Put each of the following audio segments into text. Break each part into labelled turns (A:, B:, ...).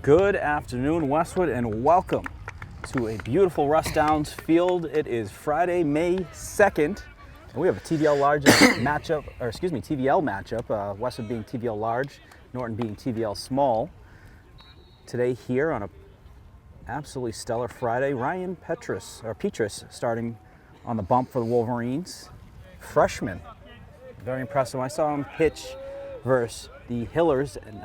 A: Good afternoon, Westwood, and welcome to a beautiful Russ Downs field. It is Friday, May 2nd, and we have a TVL large matchup, or excuse me, TVL matchup. Westwood being TVL large, Norton being TVL small. Today here on a absolutely stellar Friday, Ryan Petrus starting on the bump for the Wolverines. Freshman, very impressive. I saw him pitch versus the Hillers in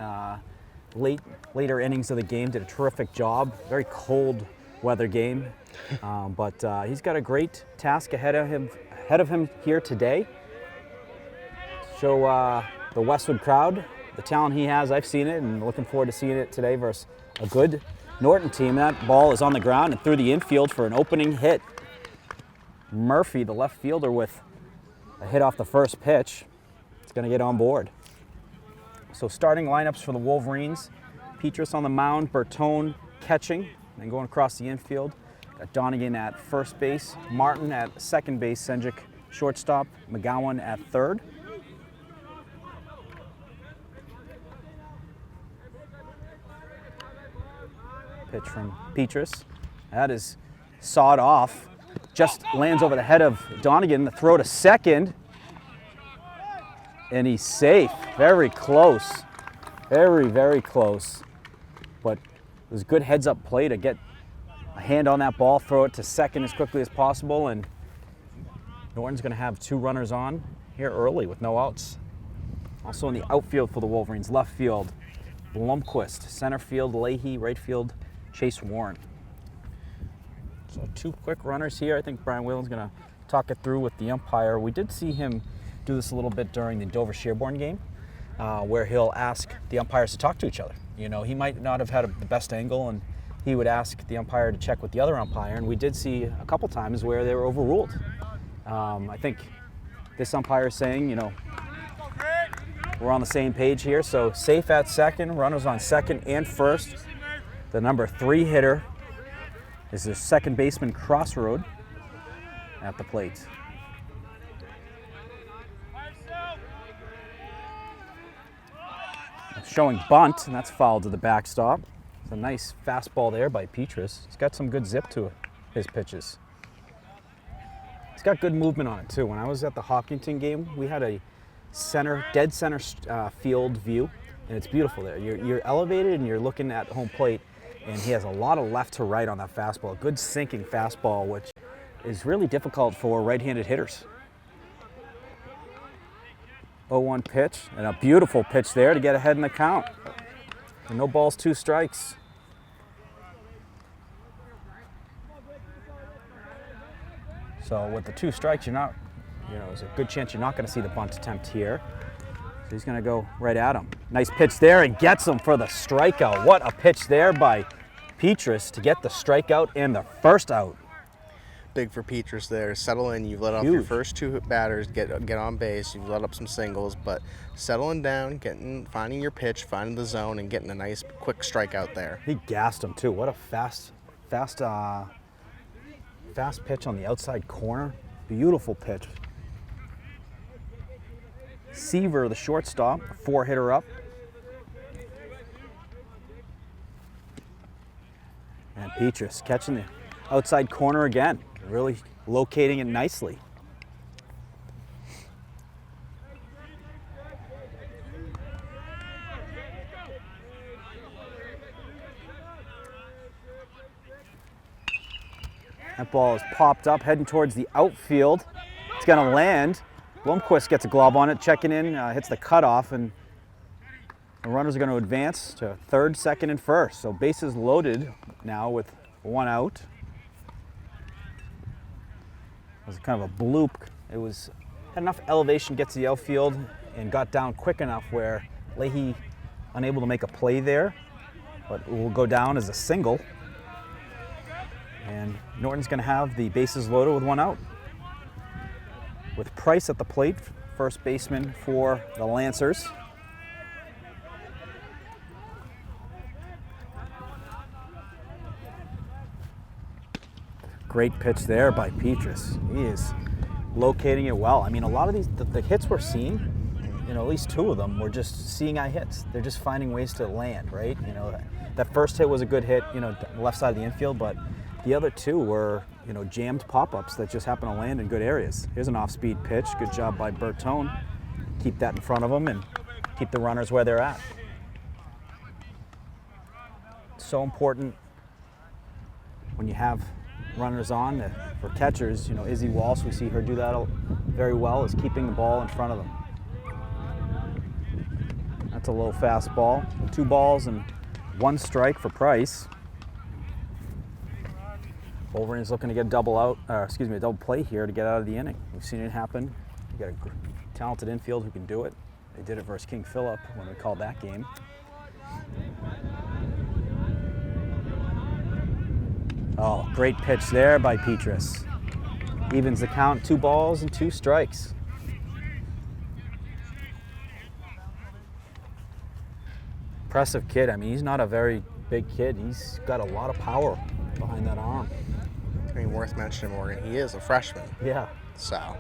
A: later innings of the game. Did a terrific job. Very cold weather game, but he's got a great task ahead of him here today. Show the Westwood crowd the talent he has. I've seen it, and looking forward to seeing it today versus a good Norton team. That ball is on the ground and through the infield for an opening hit. Murphy, the left fielder, with a hit off the first pitch. It's going to get on board. So starting lineups for the Wolverines: Petrus on the mound, Bertone catching, and going across the infield. Got Donegan at first base, Martin at second base, Senjic shortstop, McGowan at third. Pitch from Petrus. That is sawed off. Just lands over the head of Donegan. The throw to second. And he's safe. Very close. Very, very close. But it was good heads-up play to get a hand on that ball, throw it to second as quickly as possible, and Norton's going to have two runners on here early with no outs. Also in the outfield for the Wolverines: left field, Blomquist; center field, Leahy; right field, Chase Warren. So two quick runners here. I think Brian Whelan's going to talk it through with the umpire. We did see him do this a little bit during the Dover-Sherborne game, where he'll ask the umpires to talk to each other. You know, he might not have had the best angle, and he would ask the umpire to check with the other umpire, and we did see a couple times where they were overruled. I think this umpire is saying, you know, we're on the same page here. So safe at second, runners on second and first. The number 3 hitter is the second baseman, Crossroad, at the plate. Showing bunt, and that's fouled to the backstop. It's a nice fastball there by Petrus. He's got some good zip to his pitches. He's got good movement on it too. When I was at the Hopkinton game, we had a dead center field view, and it's beautiful there. You're elevated and you're looking at home plate, and he has a lot of left to right on that fastball. A good sinking fastball, which is really difficult for right-handed hitters. 0-1 pitch, and a beautiful pitch there to get ahead in the count. And no balls, 2 strikes. So with the 2 strikes, there's a good chance you're not going to see the bunt attempt here. So he's going to go right at him. Nice pitch there, and gets him for the strikeout. What a pitch there by Petrus to get the strikeout and the first out.
B: Big for Petrus there. Settle in. You've let off your first 2 batters, get on base. You've let up some singles, but settling down, finding your pitch, finding the zone, and getting a nice quick strikeout there.
A: He gassed him too. What a fast pitch on the outside corner. Beautiful pitch. Seaver, the shortstop, 4-hitter up. And Petrus catching the outside corner again. Really locating it nicely. That ball is popped up, heading towards the outfield. It's going to land. Blomquist gets a glove on it, checking in, hits the cutoff, and the runners are going to advance to third, second, and first. So bases loaded now with 1 out. It was kind of a bloop. It had enough elevation, gets to the outfield, and got down quick enough where Leahy unable to make a play there, but it will go down as a single. And Norton's going to have the bases loaded with 1 out. With Price at the plate, first baseman for the Lancers. Great pitch there by Petrus. He is locating it well. I mean, a lot of these, the hits we're seeing, at least 2 of them were just seeing eye hits. They're just finding ways to land, right? that first hit was a good hit, left side of the infield, but the other two were, jammed pop-ups that just happened to land in good areas. Here's an off-speed pitch. Good job by Bertone. Keep that in front of them and keep the runners where they're at. So important when you have runners on for catchers. Izzy Walsh, we see her do that very well, is keeping the ball in front of them. That's a low fastball. 2 balls and 1 strike for Price. Wolverine's looking to get a double play here to get out of the inning. We've seen it happen. You got a talented infield who can do it. They did it versus King Philip when we called that game. Oh, great pitch there by Petrus. Evens the count, 2 balls and 2 strikes. Impressive kid. I mean, he's not a very big kid. He's got a lot of power behind that arm.
B: I mean, worth mentioning, Morgan, he is a freshman.
A: Yeah.
B: So.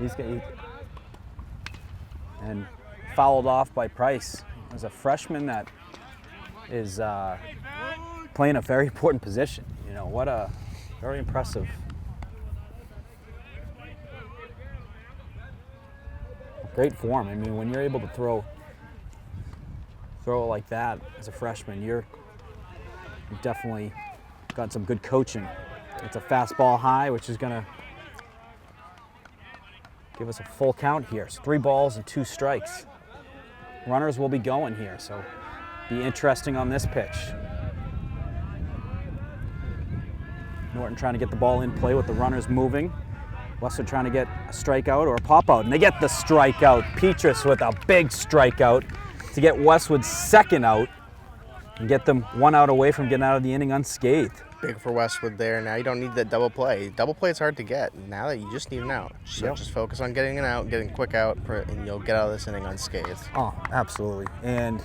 A: And fouled off by Price. As a freshman that is playing a very important position. What a very impressive. Great form. I mean, when you're able to throw it like that as a freshman, you've definitely got some good coaching. It's a fastball high, which is going to give us a full count here. It's 3 balls and 2 strikes. Runners will be going here, so be interesting on this pitch. Norton trying to get the ball in play with the runners moving. Westwood trying to get a strikeout or a pop-out, and they get the strikeout. Petrus with a big strikeout to get Westwood's second out and get them 1 out away from getting out of the inning unscathed.
B: Big for Westwood there. Now you don't need that double play. Double play is hard to get. Now that you just need an out. So just focus on getting an out, getting a quick out, and you'll get out of this inning unscathed.
A: Oh, absolutely. And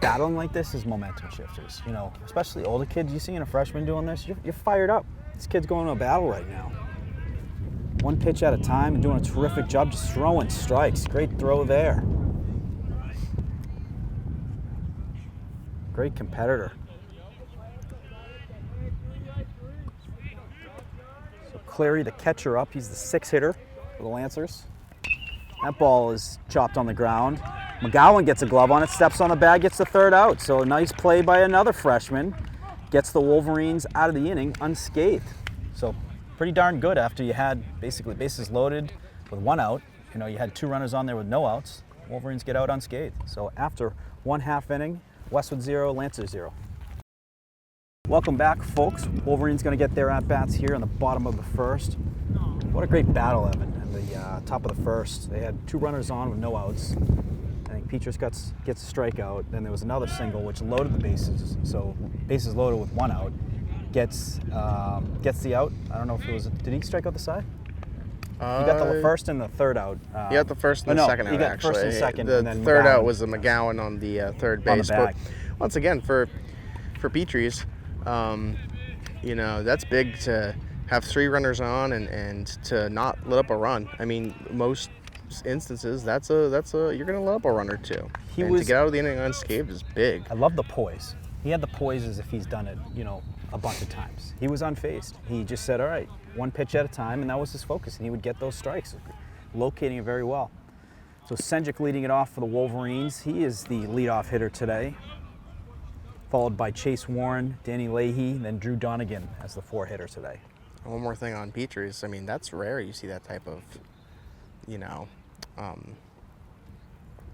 A: battling like this is momentum shifters. Especially older kids, you seeing a freshman doing this, you're fired up. This kid's going to a battle right now. 1 pitch at a time and doing a terrific job just throwing strikes. Great throw there. Great competitor. So Clary, the catcher, up. He's the 6th hitter for the Lancers. That ball is chopped on the ground. McGowan gets a glove on it, steps on the bag, gets the 3rd out. So a nice play by another freshman. Gets the Wolverines out of the inning unscathed. So pretty darn good after you had basically bases loaded with 1 out. You had 2 runners on there with no outs. Wolverines get out unscathed. So after 1/2 inning, Westwood 0, Lancers 0. Welcome back, folks. Wolverines going to get their at-bats here in the bottom of the 1st. What a great battle, Evan, at the top of the 1st. They had 2 runners on with no outs. I think Petrus gets a strikeout. Then there was another single which loaded the bases. So bases loaded with 1 out. Gets the out. I don't know if it was. Did he strike out the side? He got the 1st and the 3rd out.
B: He got the 1st and the 2nd out. He got 1st and 2nd.
A: The
B: and then 3rd out was the McGowan on the 3rd base. But once again, for Petrie's, that's big to have 3 runners on and to not let up a run. I mean, most instances, that's a you're gonna let up a run or 2. To get out of the inning unscathed is big.
A: I love the poise. He had the poise as if he's done it, a bunch of times. He was unfazed. He just said, all right, 1 pitch at a time, and that was his focus, and he would get those strikes, locating it very well. So Senjic leading it off for the Wolverines. He is the leadoff hitter today, followed by Chase Warren, Danny Leahy, then Drew Donegan as the 4 hitter today.
B: One more thing on Petrie's. I mean, that's rare you see that type of,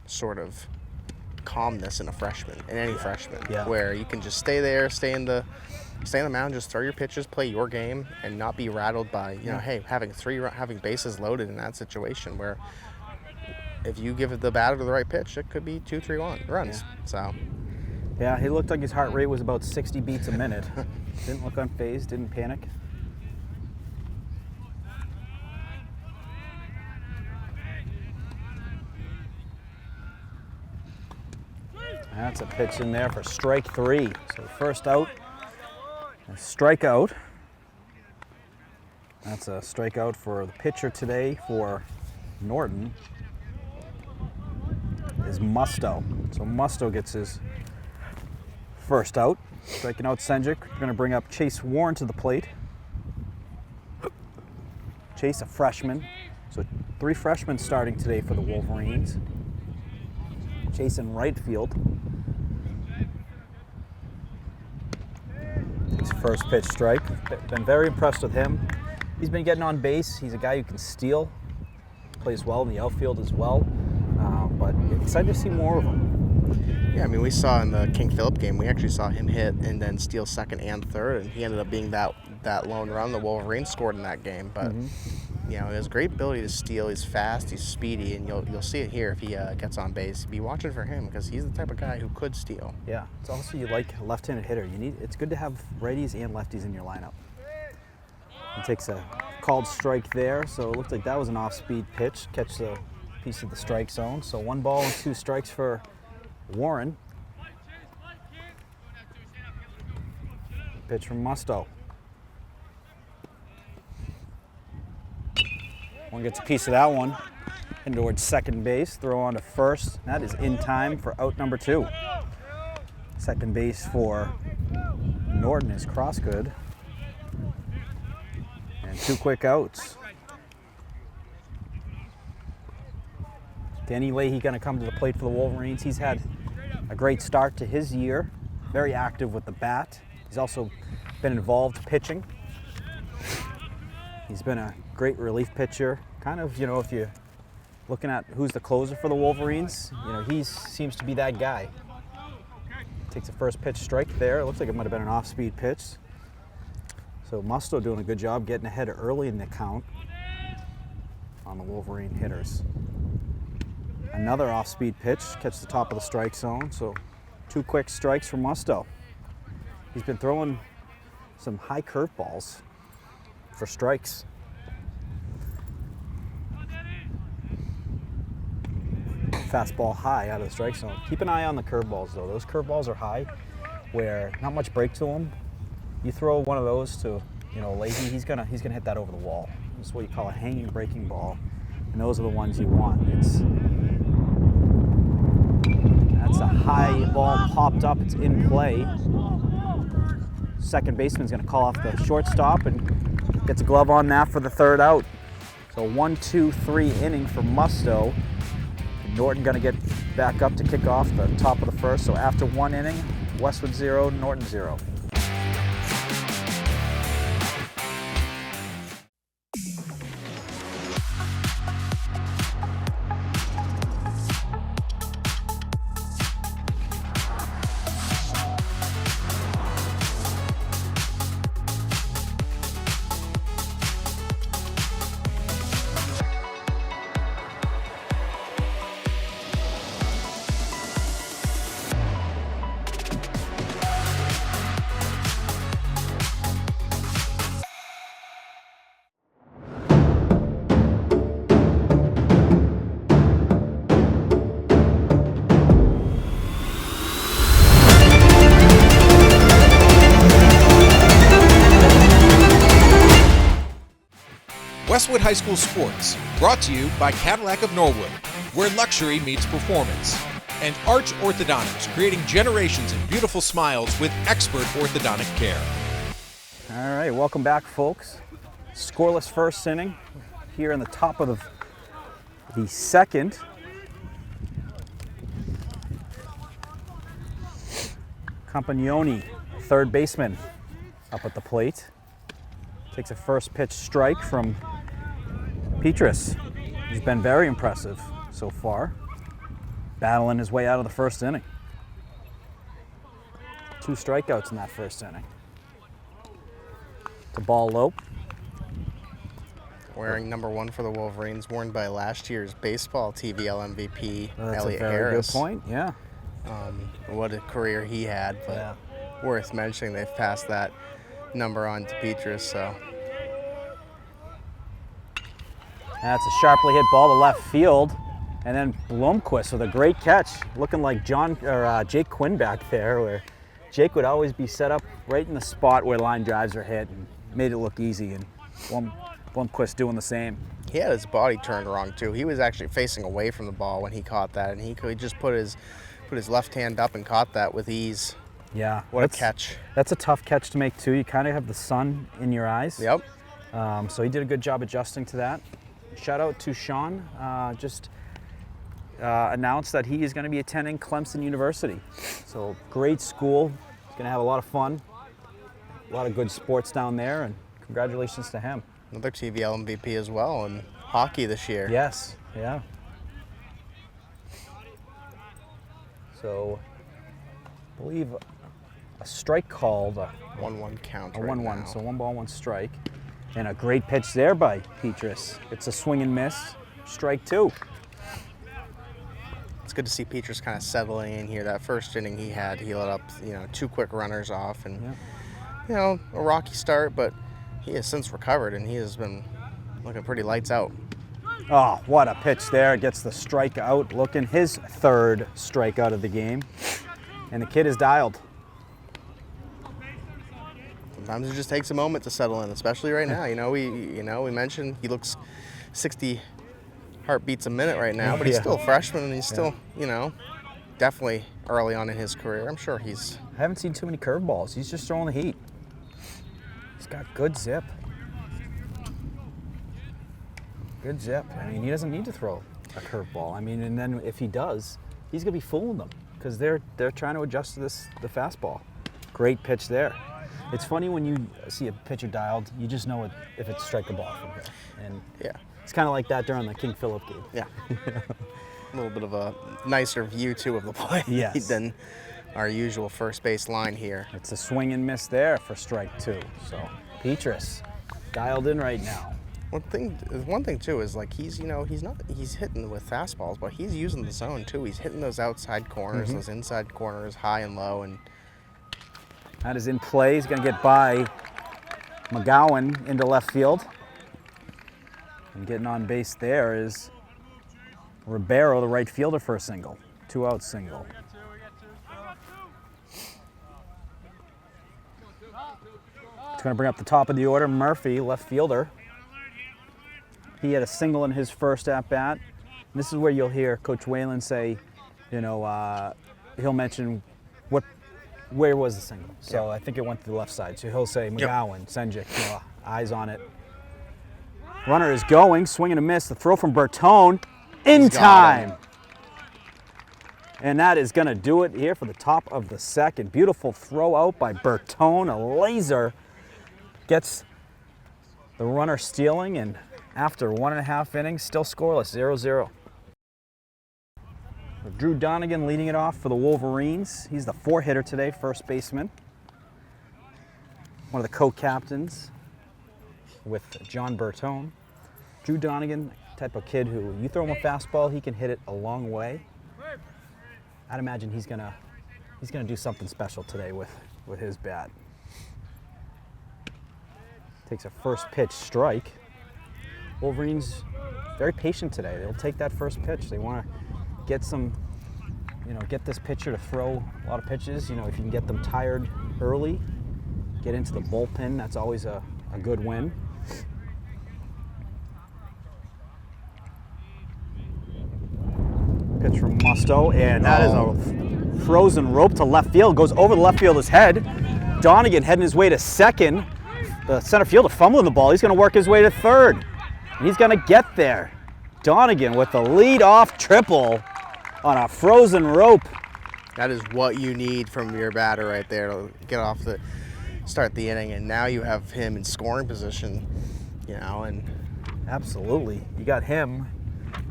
B: sort of calmness in a freshman, in any freshman, where you can just stay there, stay in the mound, just throw your pitches, play your game, and not be rattled by, hey, having bases loaded in that situation where if you give the batter the right pitch, it could be 2-3 runs. So.
A: Yeah, he looked like his heart rate was about 60 beats a minute. Didn't look unfazed, didn't panic. That's a pitch in there for strike 3. So the first out, a strikeout. That's a strikeout for the pitcher today for Norton is Musto. So Musto gets his first out. Striking out Senjic. We're going to bring up Chase Warren to the plate. Chase, a freshman. So 3 freshmen starting today for the Wolverines. Chase in right field. His first pitch strike. Been very impressed with him. He's been getting on base. He's a guy who can steal. Plays well in the outfield as well. But excited to see more of him.
B: Yeah, I mean, we saw in the King Philip game, we actually saw him hit and then steal second and third, and he ended up being that lone run the Wolverines scored in that game. But you know, he has great ability to steal. He's fast, he's speedy, and you'll see it here if he gets on base. Be watching for him because he's the type of guy who could steal.
A: Yeah, it's also you like a left-handed hitter. It's good to have righties and lefties in your lineup. He takes a called strike there, so it looked like that was an off-speed pitch. Catch the piece of the strike zone. So 1 ball and 2 strikes for Warren. Pitch from Musto. One gets a piece of that one. Heading towards second base. Throw on to first. That is in time for out number 2. Second base for Norton is Crossgood. And 2 quick outs. Danny Leahy going to come to the plate for the Wolverines. He's had a great start to his year. Very active with the bat. He's also been involved pitching. He's been a great relief pitcher. Kind of, you know, if you're looking at who's the closer for the Wolverines, you know, he seems to be that guy. Takes a first pitch strike there. It looks like it might have been an off-speed pitch. So Musto doing a good job getting ahead early in the count on the Wolverine hitters. Another off-speed pitch, catch the top of the strike zone. So 2 quick strikes for Musto. He's been throwing some high curveballs for strikes. Fastball high out of the strike zone. Keep an eye on the curveballs though. Those curveballs are high where not much break to them. You throw one of those to, you know, Leahy, he's gonna hit that over the wall. This is what you call a hanging breaking ball. And those are the ones you want. That's a high ball popped up, it's in play. Second baseman's gonna call off the shortstop and gets a glove on that for the 3rd out. So 1-2-3 inning for Musto. Norton gonna get back up to kick off the top of the 1st. So after 1 inning, Westwood 0, Norton 0.
C: Westwood High School Sports, brought to you by Cadillac of Norwood, where luxury meets performance, and Arch Orthodontics, creating generations of beautiful smiles with expert orthodontic care.
A: All right, welcome back, folks. Scoreless 1st inning here in the top of the 2nd. Campagnoni, 3rd baseman, up at the plate. Takes a first pitch strike from Petrus. He's been very impressive so far, battling his way out of the 1st inning. 2 strikeouts in that 1st inning. To ball low.
B: Wearing number 1 for the Wolverines, worn by last year's baseball TVL MVP,
A: That's
B: Elliot
A: a very
B: Harris.
A: good point, yeah.
B: What a career he had, but worth mentioning they've passed that number on to Petrus, so.
A: That's a sharply hit ball to left field. And then Blomquist with a great catch, looking like Jake Quinn back there, where Jake would always be set up right in the spot where line drives are hit and made it look easy, and Blomquist doing the same.
B: He had his body turned wrong too. He was actually facing away from the ball when he caught that, and he could just put his left hand up and caught that with ease.
A: Yeah.
B: What a catch.
A: That's a tough catch to make too. You kind of have the sun in your eyes.
B: Yep.
A: So he did a good job adjusting to that. Shout out to Sean. Just announced that he is going to be attending Clemson University. So great school. He's going to have a lot of fun. A lot of good sports down there, and congratulations to him.
B: Another TVL MVP as well in hockey this year.
A: Yes, yeah. So, I believe a strike called.
B: 1-1 count.
A: A
B: right
A: 1-1,
B: now.
A: so 1 ball, 1 strike. And a great pitch there by Petrus. It's a swing and miss. Strike 2.
B: It's good to see Petrus kind of settling in here. That first inning he let up, 2 quick runners off, and a rocky start, but he has since recovered and he has been looking pretty lights out.
A: Oh, what a pitch there. Gets the strikeout, looking his 3rd strikeout of the game. And the kid is dialed.
B: Sometimes it just takes a moment to settle in, especially right now. We mentioned he looks 60 heartbeats a minute right now, but he's still a freshman and he's still, definitely early on in his career. I'm sure I
A: haven't seen too many curveballs. He's just throwing the heat. He's got good zip. Good zip. I mean, he doesn't need to throw a curveball. I mean, and then if he does, he's going to be fooling them because they're trying to adjust to the fastball. Great pitch there. It's funny when you see a pitcher dialed, you just know if it's strike the ball from here. And it's kind of like that during the King Philip game.
B: Yeah. A little bit of a nicer view, too, of the play than our usual first base line here.
A: It's a swing and miss there for strike 2. So Petrus dialed in right now.
B: One thing too is like he's hitting with fastballs, but he's using the zone too. He's hitting those outside corners, those inside corners, high and low, and
A: that is in play. He's going to get by McGowan into left field. And getting on base there is Ribeiro, the right fielder, for a single. 2-out single. It's going to bring up the top of the order. Murphy, left fielder. He had a single in his first at-bat. This is where you'll hear Coach Whalen say, he'll mention where was the single. So I think it went to the left side. So he'll say McGowan, Senjik, eyes on it. Runner is going, swing and a miss. The throw from Bertone in time. And that is going to do it here for the top of the second. Beautiful throw out by Bertone. A laser gets the runner stealing, and after 1.5 innings, still scoreless, 0-0. Drew Donegan leading it off for the Wolverines. He's the 4-hitter today, first baseman. One of the co-captains with John Bertone. Drew Donegan, type of kid who you throw him a fastball, he can hit it a long way. I'd imagine he's gonna do something special today with his bat. Takes a first pitch strike. Wolverines very patient today. They'll take that first pitch. They want to get get this pitcher to throw a lot of pitches. If you can get them tired early, get into the bullpen, that's always a good win. Pitch from Musto, and that is a frozen rope to left field. Goes over the left fielder's head. Donegan heading his way to second. The center fielder fumbling the ball. He's going to work his way to third. And he's going to get there. Donegan with the lead-off triple on a frozen rope.
B: That is what you need from your batter right there to start the inning. And now you have him in scoring position, and
A: absolutely. You got him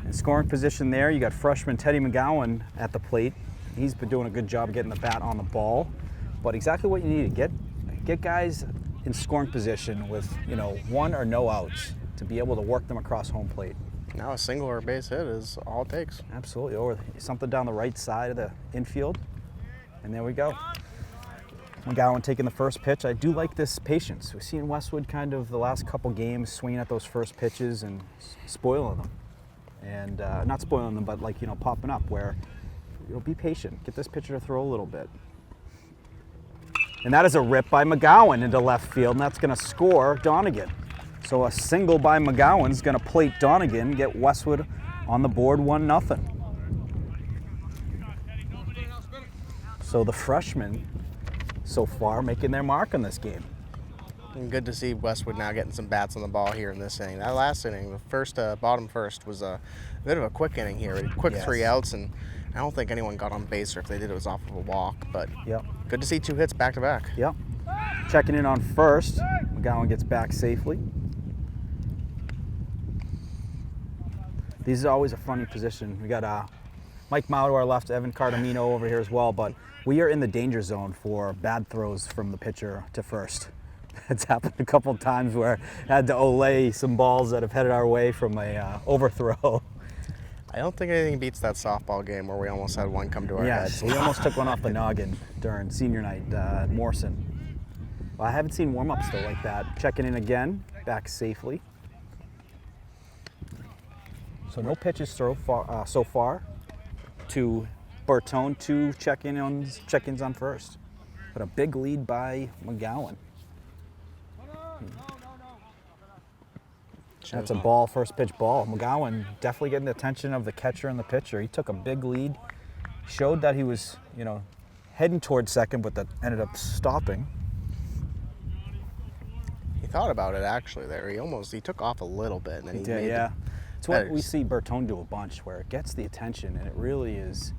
A: in scoring position there. You got freshman Teddy McGowan at the plate. He's been doing a good job getting the bat on the ball. But exactly what you need to get guys in scoring position with 1 or no outs to be able to work them across home plate.
B: Now a single or a base hit is all it takes.
A: Absolutely, or something down the right side of the infield, and there we go. McGowan taking the first pitch. I do like this patience. We've seen Westwood kind of the last couple games swinging at those first pitches and spoiling them. And not spoiling them, but popping up where be patient. Get this pitcher to throw a little bit. And that is a rip by McGowan into left field, and that's going to score Donegan. So a single by McGowan is going to plate Donegan, get Westwood on the board 1-0. So the freshman so far making their mark on this game.
B: And good to see Westwood now getting some bats on the ball here in this inning. That last inning, the first bottom first, was a bit of a quick inning here. Quick
A: Yes.
B: 3 outs, and I don't think anyone got on base, or if they did, it was off of a walk. But
A: Yep.
B: good to see 2 hits back to back.
A: Yep. Checking in on first. McGowan gets back safely. These are always a funny position. We got Mike Mao to our left, Evan Cardamino over here as well, but we are in the danger zone for bad throws from the pitcher to first. It's happened a couple of times where I had to olay some balls that have headed our way from a overthrow.
B: I don't think anything beats that softball game where we almost had one come to our
A: Yes,
B: heads.
A: we almost took one off the noggin during senior night at Morrison. Well, I haven't seen warm-ups though like that. Checking in again, back safely. So no pitches so far to Bertone, 2 check-ins on first. But a big lead by McGowan. That's a ball, first pitch ball. McGowan definitely getting the attention of the catcher and the pitcher. He took a big lead, showed that he was, heading towards second, but that ended up stopping.
B: He thought about it actually there. He took off a little bit, and then he
A: did,
B: made
A: yeah.
B: the
A: It's what
B: better.
A: we see Bertone do a bunch, where it gets the attention and it really is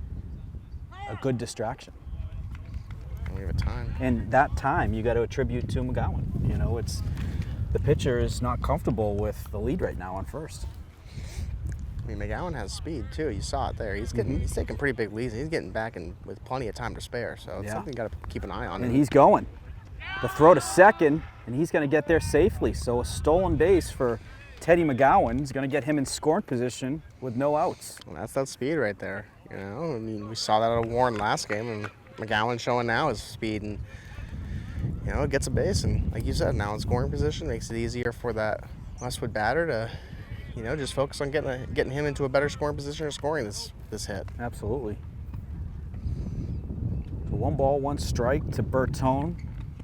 A: a good distraction.
B: We have a time.
A: And that time you got to attribute to McGowan. It's the pitcher is not comfortable with the lead right now on first.
B: I mean, McGowan has speed too. You saw it there. He's taking pretty big leads. He's getting back in with plenty of time to spare. So it's something you got to keep an eye on.
A: And he's going. The throw to second, and he's going to get there safely. So a stolen base for Teddy McGowan is going to get him in scoring position with no outs.
B: Well, that's that speed right there. I mean, we saw that out of Warren last game, and McGowan showing now his speed, and it gets a base, and like you said, now in scoring position makes it easier for that Westwood batter to, just focus on getting him into a better scoring position or scoring this hit.
A: Absolutely. So 1 ball, 1 strike to Bertone.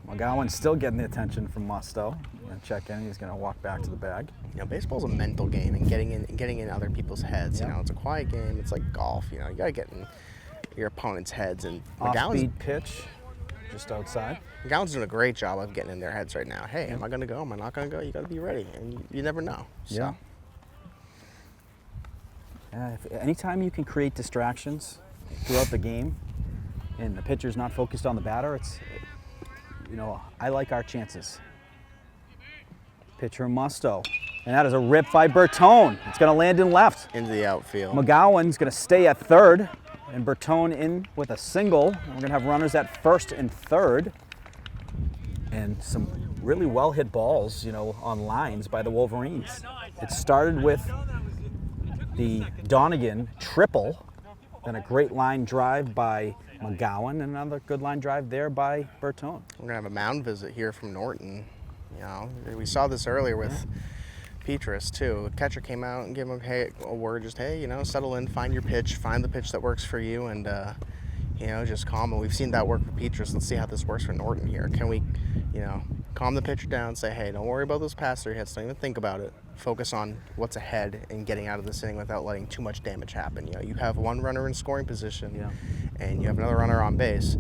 A: McGowan still getting the attention from Musto. Check in. He's going to walk back to the bag.
B: Baseball's a mental game, and getting in other people's heads.
A: Yep.
B: It's a quiet game. It's like golf. You got to get in your opponent's heads. And
A: Off-speed pitch, just outside.
B: McGowan's doing a great job of getting in their heads right now. Hey, am I going to go? Am I not going to go? You got to be ready, and you never know. So.
A: Yeah. Anytime you can create distractions throughout the game, and the pitcher's not focused on the batter, I like our chances. Pitcher Musto. And that is a rip by Bertone. It's going to land in left.
B: Into the outfield.
A: McGowan's going to stay at third, and Bertone in with a single. We're going to have runners at first and third. And some really well-hit balls, on lines by the Wolverines. It started with the Donegan triple, then a great line drive by McGowan, and another good line drive there by Bertone.
B: We're going to have a mound visit here from Norton. We saw this earlier with Petrus too. The catcher came out and gave him a word, just hey, settle in, find your pitch, find the pitch that works for you, and just calm. And we've seen that work for Petrus. Let's see how this works for Norton here. Can we, calm the pitcher down, say, hey, don't worry about those pass-through hits, don't even think about it. Focus on what's ahead and getting out of this inning without letting too much damage happen. You have 1 runner in scoring position, and you have another runner on base.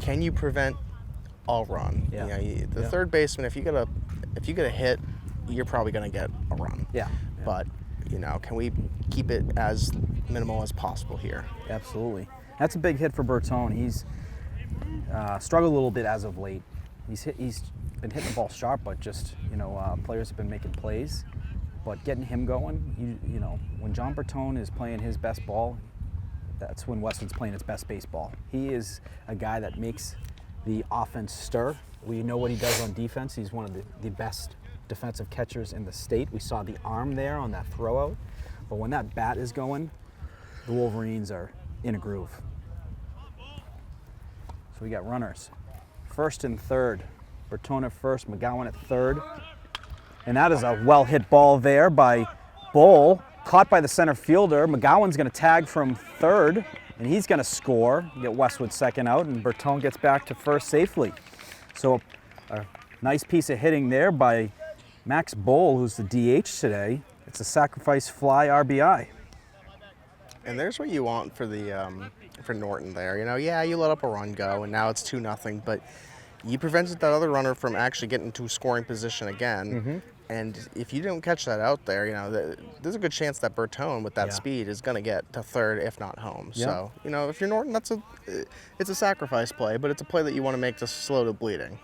B: Can you prevent all run?
A: Yeah.
B: The third baseman, if you get a hit, you're probably going to get a run.
A: Yeah.
B: But can we keep it as minimal as possible here?
A: Absolutely. That's a big hit for Bertone. He's struggled a little bit as of late. He's been hitting the ball sharp, but just players have been making plays. But getting him going, when John Bertone is playing his best ball, that's when Westwood's playing its best baseball. He is a guy that makes the offense stir. We know what he does on defense. He's one of the best defensive catchers in the state. We saw the arm there on that throw out. But when that bat is going, the Wolverines are in a groove. So we got runners. First and third. Bertone at first, McGowan at third. And that is a well-hit ball there by Bull. Caught by the center fielder. McGowan's going to tag from third, and he's going to score. Get Westwood second out, and Bertone gets back to first safely. So a nice piece of hitting there by Max Bull, who's the DH today. It's a sacrifice fly RBI.
B: And there's what you want for the for Norton there. You know, yeah, you let up a run go, and now it's 2-0, but you prevented that other runner from actually getting to scoring position again. And if you don't catch that out there, you know, there's a good chance that Bertone with that speed is going to get to third, if not home. So, you know, if you're Norton, it's a sacrifice play, but it's a play that you want to make to slow the bleeding.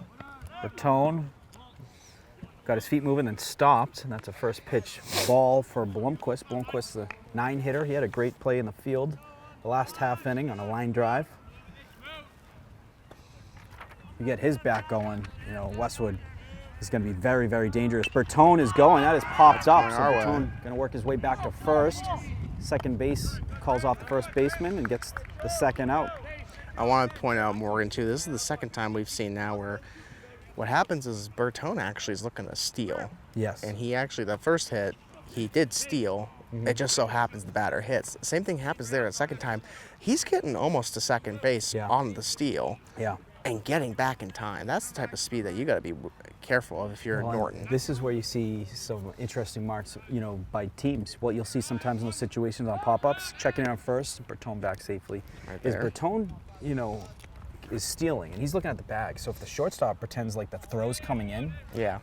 A: Bertone got his feet moving and stopped, and that's a first pitch ball for Blomquist. Blomquist, the 9-hitter. He had a great play in the field the last half inning on a line drive. You get his back going, you know, Westwood is going to be very, very dangerous. Bertone is going. That has popped up. So Bertone going to work his way back to first. Second base calls off the first baseman and gets the second out.
B: I want to point out, Morgan, too, this is the second time we've seen now where what happens is Bertone actually is looking to steal.
A: Yes.
B: And he actually, that first hit, he did steal. It just so happens the batter hits. Same thing happens there the second time. He's getting almost to second base on the steal.
A: Yeah.
B: And getting back in time. That's the type of speed that you got to be careful of if you're Norton.
A: This is where you see some interesting marks, you know, by teams. What you'll see sometimes in those situations on pop-ups, checking in on first, Bertone back safely.
B: Right
A: is
B: there.
A: Bertone, you know, is stealing, and he's looking at the bag. So if the shortstop pretends like the throw's coming in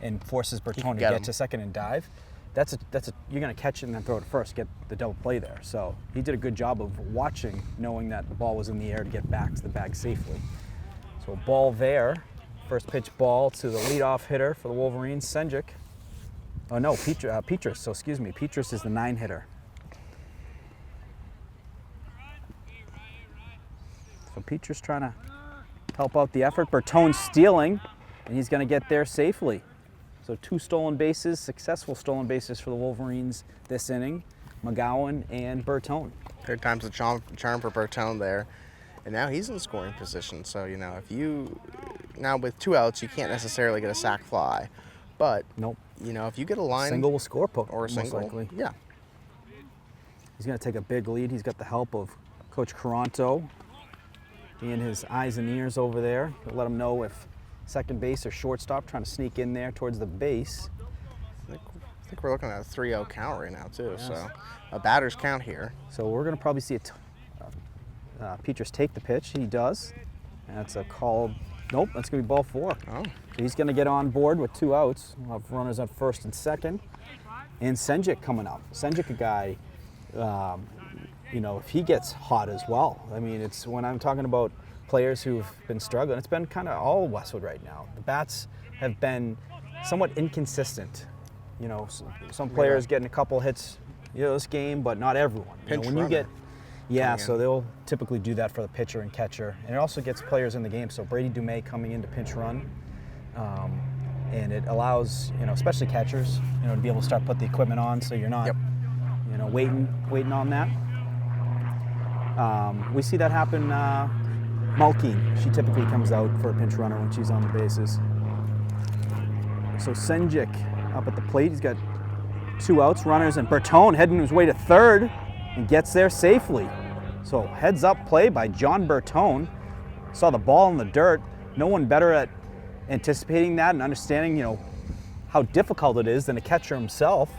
A: and forces Bertone to get to second and dive, you're going to catch it and then throw it to first, get the double play there. So he did a good job of watching, knowing that the ball was in the air to get back to the bag safely. So a ball there, first pitch ball to the leadoff hitter for the Wolverines, Senjic. Oh no, Petrus, so excuse me, Petrus is the 9-hitter. So Petrus trying to help out the effort. Bertone stealing, and he's gonna get there safely. So 2 stolen bases, successful stolen bases for the Wolverines this inning, McGowan and Bertone.
B: Third time's the charm for Bertone there. And now he's in scoring position. So, you know, now with 2 outs, you can't necessarily get a sac fly. But, you know, if you get a line.
A: Single will score,
B: or a single.
A: likely.
B: Yeah.
A: He's going to take a big lead. He's got the help of Coach Caranto and his eyes and ears over there. He'll let him know if second base or shortstop trying to sneak in there towards the base.
B: I think we're looking at a 3-0 count right now, too. Yes. So a batter's count here.
A: So we're going to probably see Petrus take the pitch. He does. And that's a call. Nope, that's going to be ball 4.
B: Oh.
A: So he's going to get on board with 2 outs. We'll have runners at first and second. And Senjic coming up. Senjic, a guy, you know, if he gets hot as well. I mean, it's when I'm talking about players who've been struggling, it's been kind of all Westwood right now. The bats have been somewhat inconsistent. You know, some players getting a couple hits, you know, this game, but not everyone. You know, when you get so they'll typically do that for the pitcher and catcher. And it also gets players in the game. So Brady Dumais coming in to pinch run. And it allows, you know, especially catchers, you know, to be able to start put the equipment on so you're not, you know, waiting on that. We see that happen. Malkeen, she typically comes out for a pinch runner when she's on the bases. So Senjic up at the plate. He's got 2 outs, runners, and Bertone heading his way to third and gets there safely. So heads up play by John Bertone. Saw the ball in the dirt. No one better at anticipating that and understanding, you know, how difficult it is than a catcher himself.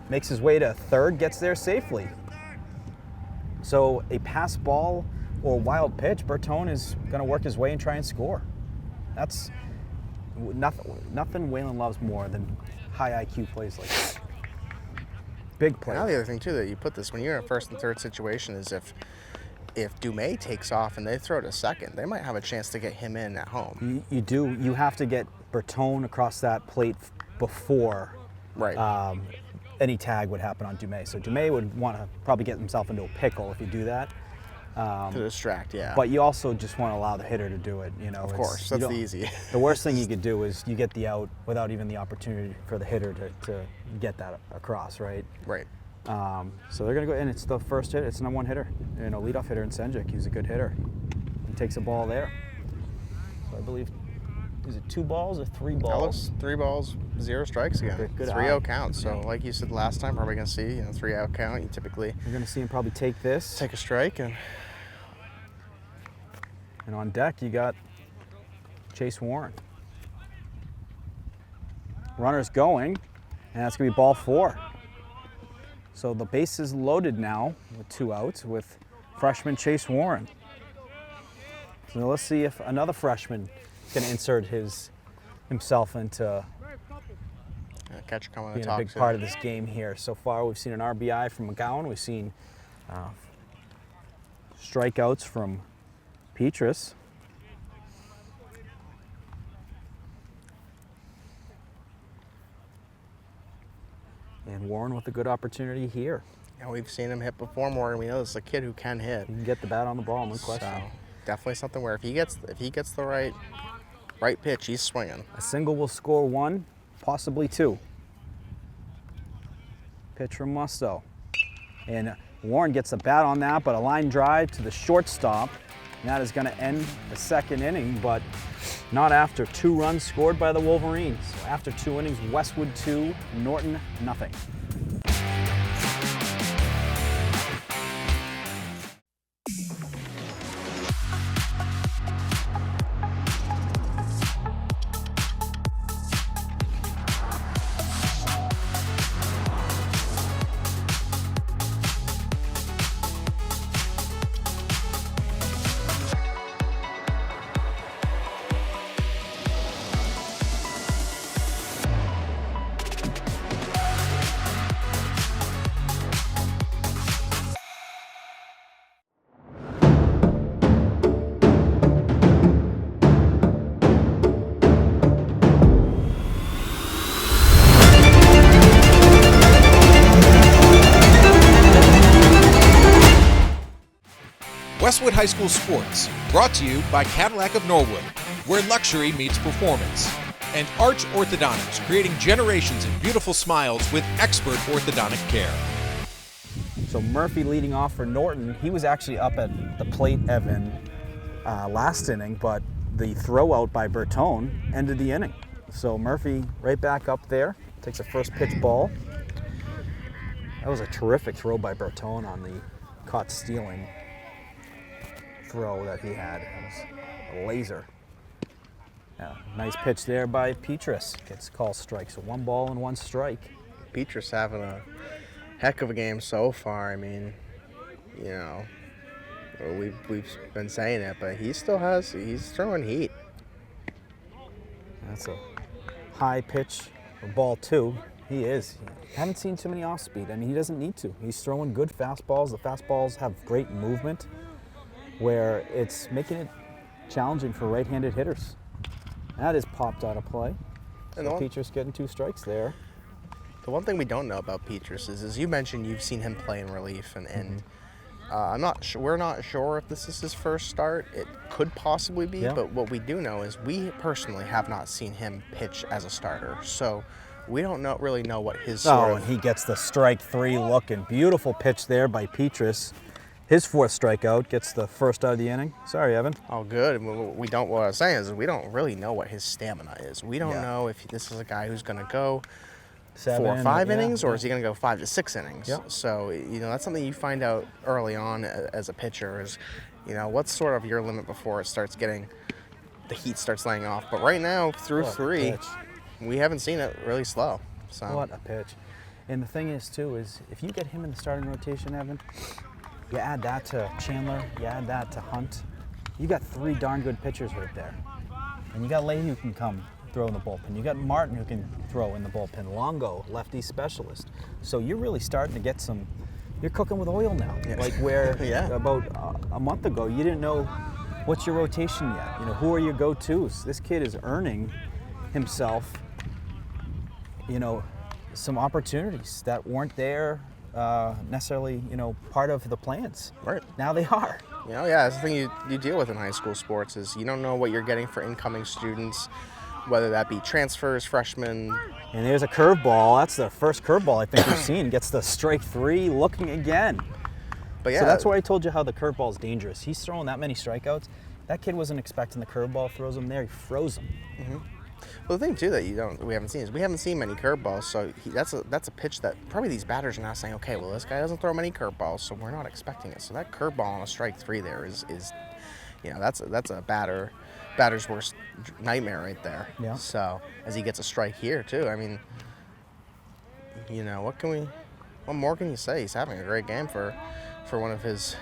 A: Makes his way to third, gets there safely. So a pass ball or wild pitch, Bertone is going to work his way and try and score. That's nothing Waylon loves more than high IQ plays like that. Big play.
B: Now the other thing too that you put this when you're in a first and third situation is if Dumais takes off and they throw to second, they might have a chance to get him in at home.
A: You do. You have to get Bertone across that plate before any tag would happen on Dumais. So Dumais would want to probably get himself into a pickle if you do that.
B: To distract, yeah.
A: But you also just want to allow the hitter to do it. You know,
B: of course, that's the easy.
A: The worst thing you could do is you get the out without even the opportunity for the hitter to get that across, right?
B: Right.
A: So they're going to go, and it's the first hit. It's number 1 hitter, you know, leadoff hitter in Senjic. He's a good hitter. He takes a ball there. So I believe, is it 2 balls or 3 balls?
B: 3 balls, 0 strikes again.
A: Good
B: 3-0 count. So like you said last time, probably going to see, you know, 3-out count. You typically
A: you're going to see him probably take this.
B: Take a strike
A: and on deck you got Chase Warren. Runners going, and that's going to be ball 4. So the base is loaded now with 2 outs with freshman Chase Warren. So let's see if another freshman can insert himself into
B: Catcher coming to
A: being a
B: talk
A: big
B: to.
A: part of this game here. So far, we've seen an RBI from McGowan. We've seen strikeouts from Petrus. And Warren with a good opportunity here.
B: And we've seen him hit before, Morgan. We know this is a kid who can hit.
A: He can get the bat on the ball, no question.
B: So definitely something where if he gets the right pitch, he's swinging.
A: A single will score 1, possibly 2. Pitch from Musto. And Warren gets the bat on that, but a line drive to the shortstop. And that is going to end the second inning, but not after 2 runs scored by the Wolverines. So after 2 innings, Westwood 2, Norton nothing.
C: Westwood High School Sports, brought to you by Cadillac of Norwood, where luxury meets performance. And Arch Orthodontics, creating generations of beautiful smiles with expert orthodontic care.
A: So Murphy leading off for Norton. He was actually up at the plate, Evan, last inning, but the throw out by Bertone ended the inning. So Murphy right back up there, takes a first pitch ball. That was a terrific throw by Bertone on the caught stealing throw that he had. It was a laser. Yeah, nice pitch there by Petrus. Gets called strike. So 1 ball and 1 strike.
B: Petrus having a heck of a game so far. I mean, you know, we've been saying it, but he's throwing heat.
A: That's a high pitch for ball 2. He is. Haven't seen too many off speed. I mean, he doesn't need to. He's throwing good fastballs. The fastballs have great movement, where it's making it challenging for right-handed hitters. That is popped out of play.
B: And
A: So Petrus getting 2 strikes there.
B: The one thing we don't know about Petrus is you mentioned you've seen him play in relief, and I'm not sure. We're not sure if this is his first start. It could possibly be,
A: Yeah.
B: but what we do know is we personally have not seen him pitch as a starter. So we don't really know what his sort
A: Oh, and he gets the strike 3 looking. Beautiful pitch there by Petrus. His 4th strikeout, gets the first out of the inning. Sorry, Evan.
B: Oh, good. We don't. What I was saying is we don't really know what his stamina is. We don't know if this is a guy who's going to go 4 or 5 innings, or is he going to go 5 to 6 innings?
A: Yep.
B: So that's something you find out early on as a pitcher is, what's sort of your limit before it starts getting the heat starts laying off. But right now through
A: What a
B: 3,
A: pitch.
B: we haven't seen it really slow. So
A: What a pitch. And the thing is, too, is if you get him in the starting rotation, Evan, you add that to Chandler, you add that to Hunt, you got 3 darn good pitchers right there. And you got Leahy who can come throw in the bullpen. You got Martin who can throw in the bullpen. Longo, lefty specialist. So you're really starting to get you're cooking with oil now.
B: Yeah.
A: Like where
B: Yeah.
A: about a month ago, you didn't know what's your rotation yet. Who are your go-tos? This kid is earning himself, some opportunities that weren't there necessarily, part of the plans.
B: Right.
A: Now they are.
B: That's the thing you deal with in high school sports is you don't know what you're getting for incoming students, whether that be transfers, freshmen.
A: And there's a curveball. That's the first curveball I think we've seen. Gets the strike 3 looking again.
B: But yeah,
A: So that's why I told you how the curveball is dangerous. He's throwing that many strikeouts. That kid wasn't expecting the curveball, throws him there, he froze him.
B: Well, the thing too that we haven't seen is we haven't seen many curveballs. So that's a pitch that probably these batters are now saying, okay, well this guy doesn't throw many curveballs, so we're not expecting it. So that curveball on a strike 3 there is that's a batter's worst nightmare right there.
A: Yeah.
B: So as he gets a strike here too, I mean, what more can you say? He's having a great game for one of his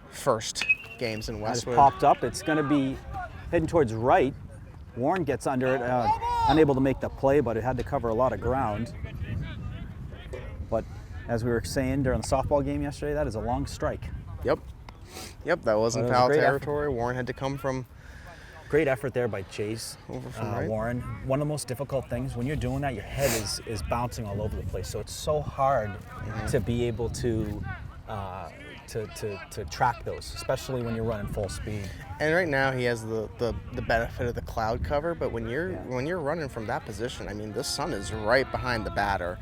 B: first games in
A: Just
B: Westwood.
A: popped up. It's going to be heading towards right. Warren gets under it, unable to make the play, but it had to cover a lot of ground. But as we were saying during the softball game yesterday, that is a long strike.
B: Yep, that wasn't
A: But it was a
B: foul
A: great
B: territory. Warren had to come from
A: Great effort there by Chase
B: over from right.
A: Warren. One of the most difficult things when you're doing that, your head is bouncing all over the place. So it's so hard to be able to track those, especially when you're running full speed.
B: And right now he has the benefit of the cloud cover, but when you're running from that position, I mean, the sun is right behind the batter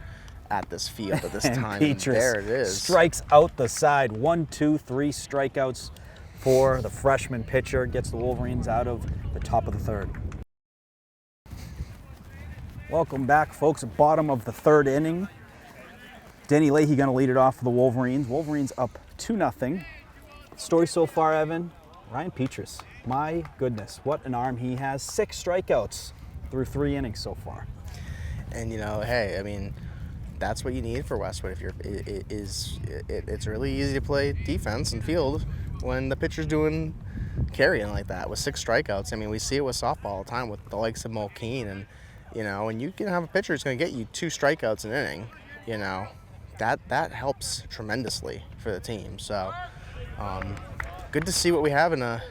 B: at this field at this time. And there it is.
A: Strikes out the side. 1, 2, 3 strikeouts for the freshman pitcher. Gets the Wolverines out of the top of the third. Welcome back, folks. Bottom of the third inning. Danny Leahy going to lead it off for the Wolverines. Wolverines up 2-0. Story so far, Evan, Ryan Petrus. My goodness, what an arm he has. 6 strikeouts through 3 innings so far.
B: And hey, I mean, that's what you need for Westwood. It's really easy to play defense and field when the pitcher's carrying like that with 6 strikeouts. I mean, we see it with softball all the time with the likes of Mulkeen, and and you can have a pitcher who's going to get you 2 strikeouts an inning. That helps tremendously for the team. So good to see what we have in a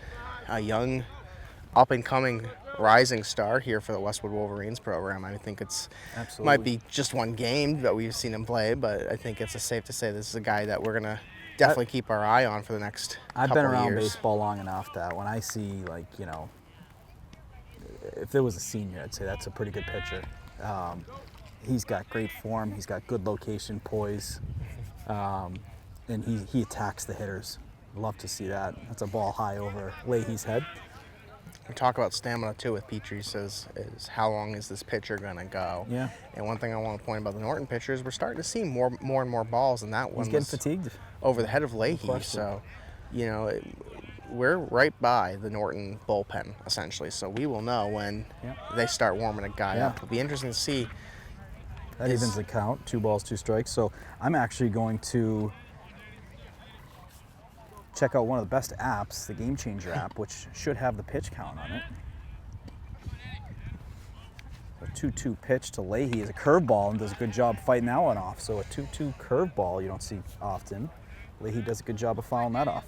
B: young, up-and-coming rising star here for the Westwood Wolverines program. I think might be just one game that we've seen him play, but I think it's safe to say this is a guy that we're going to definitely keep our eye on for the next
A: I've
B: couple
A: been
B: of
A: around
B: years.
A: baseball long enough that when I see, if there was a senior, I'd say that's a pretty good pitcher. He's got great form. He's got good location, poise, and he attacks the hitters. Love to see that. That's a ball high over Leahy's head.
B: We talk about stamina too with Petrie, is how long is this pitcher going to go?
A: Yeah.
B: And one thing I want to point about the Norton pitcher is we're starting to see more and more balls, and that one
A: He's getting
B: was
A: fatigued.
B: over the head of Leahy. So, we're right by the Norton bullpen, essentially. So we will know when they start warming a guy up. It'll be interesting to see.
A: That evens the count. 2 balls, 2 strikes. So I'm actually going to check out one of the best apps, the Game Changer app, which should have the pitch count on it. A 2-2 pitch to Leahy is a curveball and does a good job fighting that one off. So a 2-2 curveball you don't see often. Leahy does a good job of fouling that off.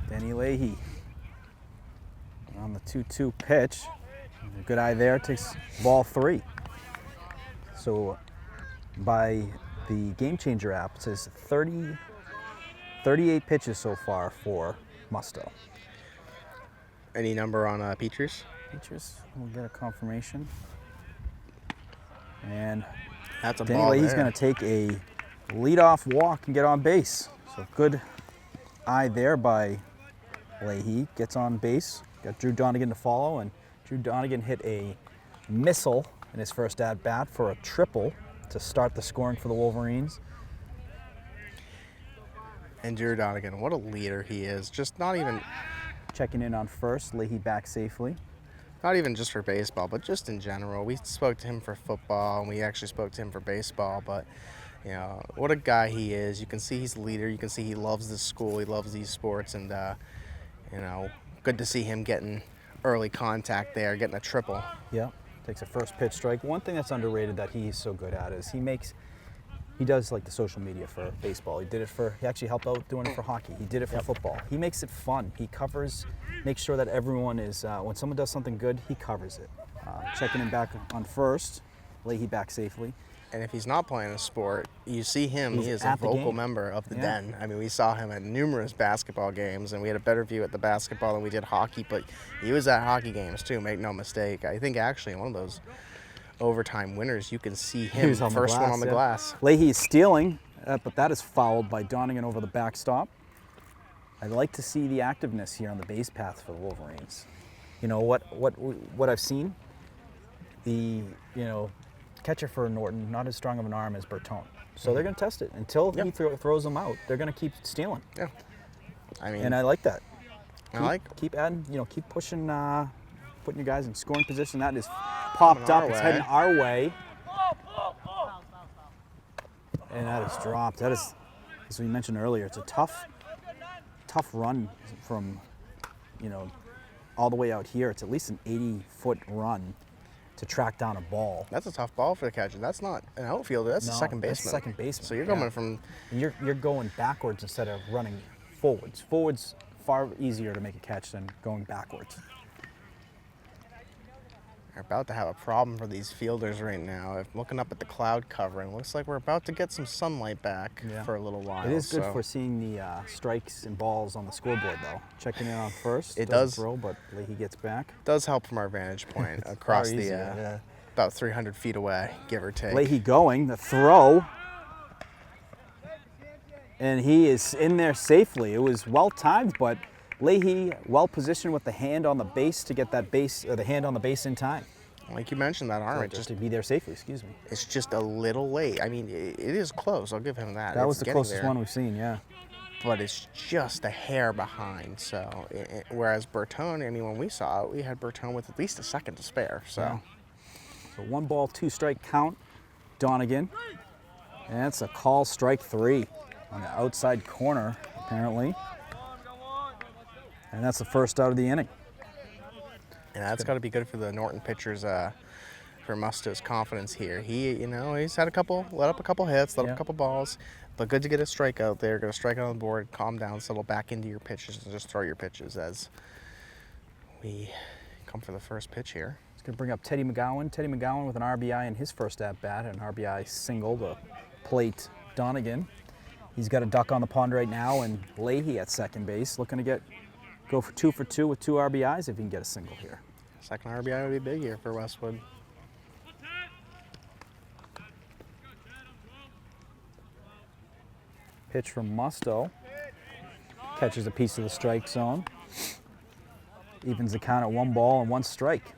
A: Danny Leahy on the 2-2 pitch. Good eye there, takes ball 3. So by the Game Changer app, it says 38 pitches so far for Musto.
B: Any number on Petrus?
A: Petrus, we'll get a confirmation. And
B: That's a
A: Danny
B: ball
A: Leahy's
B: there.
A: going to take a leadoff walk and get on base. So good eye there by Leahy. Gets on base. Got Drew Donegan to follow, and Drew Donegan hit a missile in his first at-bat for a triple to start the scoring for the Wolverines.
B: And Drew Donegan, what a leader he is. Just not even
A: Checking in on first, Leahy back safely.
B: not even just for baseball, but just in general. We spoke to him for football, and we actually spoke to him for baseball, but what a guy he is. You can see he's a leader. You can see he loves this school. He loves these sports, and good to see him getting early contact there, getting a triple.
A: Yeah, takes a first pitch strike. One thing that's underrated that he's so good at is he does like the social media for baseball. He actually helped out doing it for hockey. He did it for football. He makes it fun. He makes sure that everyone is, when someone does something good, he covers it. Checking him back on first, Leahy back safely.
B: And if he's not playing a sport, you see him, he is a
A: at the
B: vocal
A: game.
B: member of the Den. I mean, we saw him at numerous basketball games, and we had a better view at the basketball than we did hockey, but he was at hockey games too, make no mistake. I think actually in one of those overtime winners, you can see him
A: was on the
B: first one
A: glass,
B: on the
A: yeah.
B: glass.
A: Leahy is stealing, but that is fouled by Donegan over the backstop. I'd like to see the activeness here on the base path for the Wolverines. What I've seen, the catcher for Norton, not as strong of an arm as Bertone. So they're going to test it. Until he throws them out, they're going to keep stealing.
B: Yeah. I mean,
A: And I like that.
B: I like
A: Keep adding, keep pushing putting you guys in scoring position. That is popped up. It's heading our way. And that is dropped. That is, as we mentioned earlier, it's a tough run from, you know, all the way out here. It's at least an 80-foot run to track down a ball.
B: That's a tough ball for the catcher. That's not an outfielder. That's a second baseman.
A: That's second baseman.
B: So you're coming from...
A: You're going backwards instead of running forwards. Forwards, far easier to make a catch than going backwards.
B: We're about to have a problem for these fielders right now. I'm looking up at the cloud cover, and it looks like we're about to get some sunlight back for a little while.
A: It is good for seeing the strikes and balls on the scoreboard, though. Checking in on first.
B: It does
A: throw, but Leahy gets back.
B: Does help from our vantage point across the about 300 feet away, give or take.
A: Leahy going, the throw, and he is in there safely. It was well timed, but Leahy well positioned with the hand on the base to get that base, or the hand on the base in time.
B: Like you mentioned, that arm,
A: just to be there safely. Excuse me.
B: It's just a little late. I mean, it is close. I'll give him that.
A: That was the closest one we've seen, yeah.
B: But it's just a hair behind. So, whereas Bertone, I mean, when we saw it, we had Bertone with at least a second to spare. So,
A: so 1 ball, 2 strike count. Donegan, and that's a call, strike 3 on the outside corner, apparently. And that's the first out of the inning.
B: And that's got to be good for the Norton pitchers, for Musto's confidence here. He, you know, he's had let up a couple hits, let up a couple balls, but good to get a strikeout there. Get a strikeout on the board, calm down, settle back into your pitches, and just throw your pitches as we come for the first pitch here.
A: It's going to bring up Teddy McGowan. Teddy McGowan with an RBI in his first at-bat, an RBI single to plate Donegan. He's got a duck on the pond right now, and Leahy at second base, looking to go for 2 for 2 with 2 RBIs if he can get a single here.
B: Second RBI would be big here for Westwood.
A: Pitch from Musto. Catches a piece of the strike zone. Evens the count at 1 ball and 1 strike.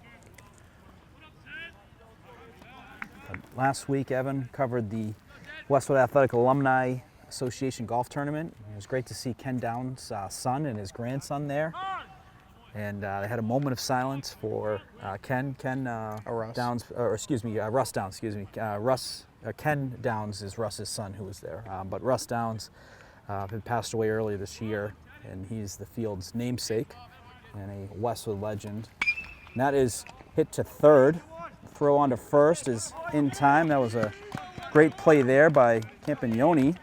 A: Last week, Evan covered the Westwood Athletic Alumni Association golf tournament. It was great to see Ken Downs' son and his grandson there. And they had a moment of silence for Ken Downs, or excuse me, Russ Downs, excuse me. Ken Downs is Russ's son who was there. But Russ Downs had passed away earlier this year, and he's the field's namesake and a Westwood legend. And that is hit to third. Throw on to first is in time. That was a great play there by Campagnoni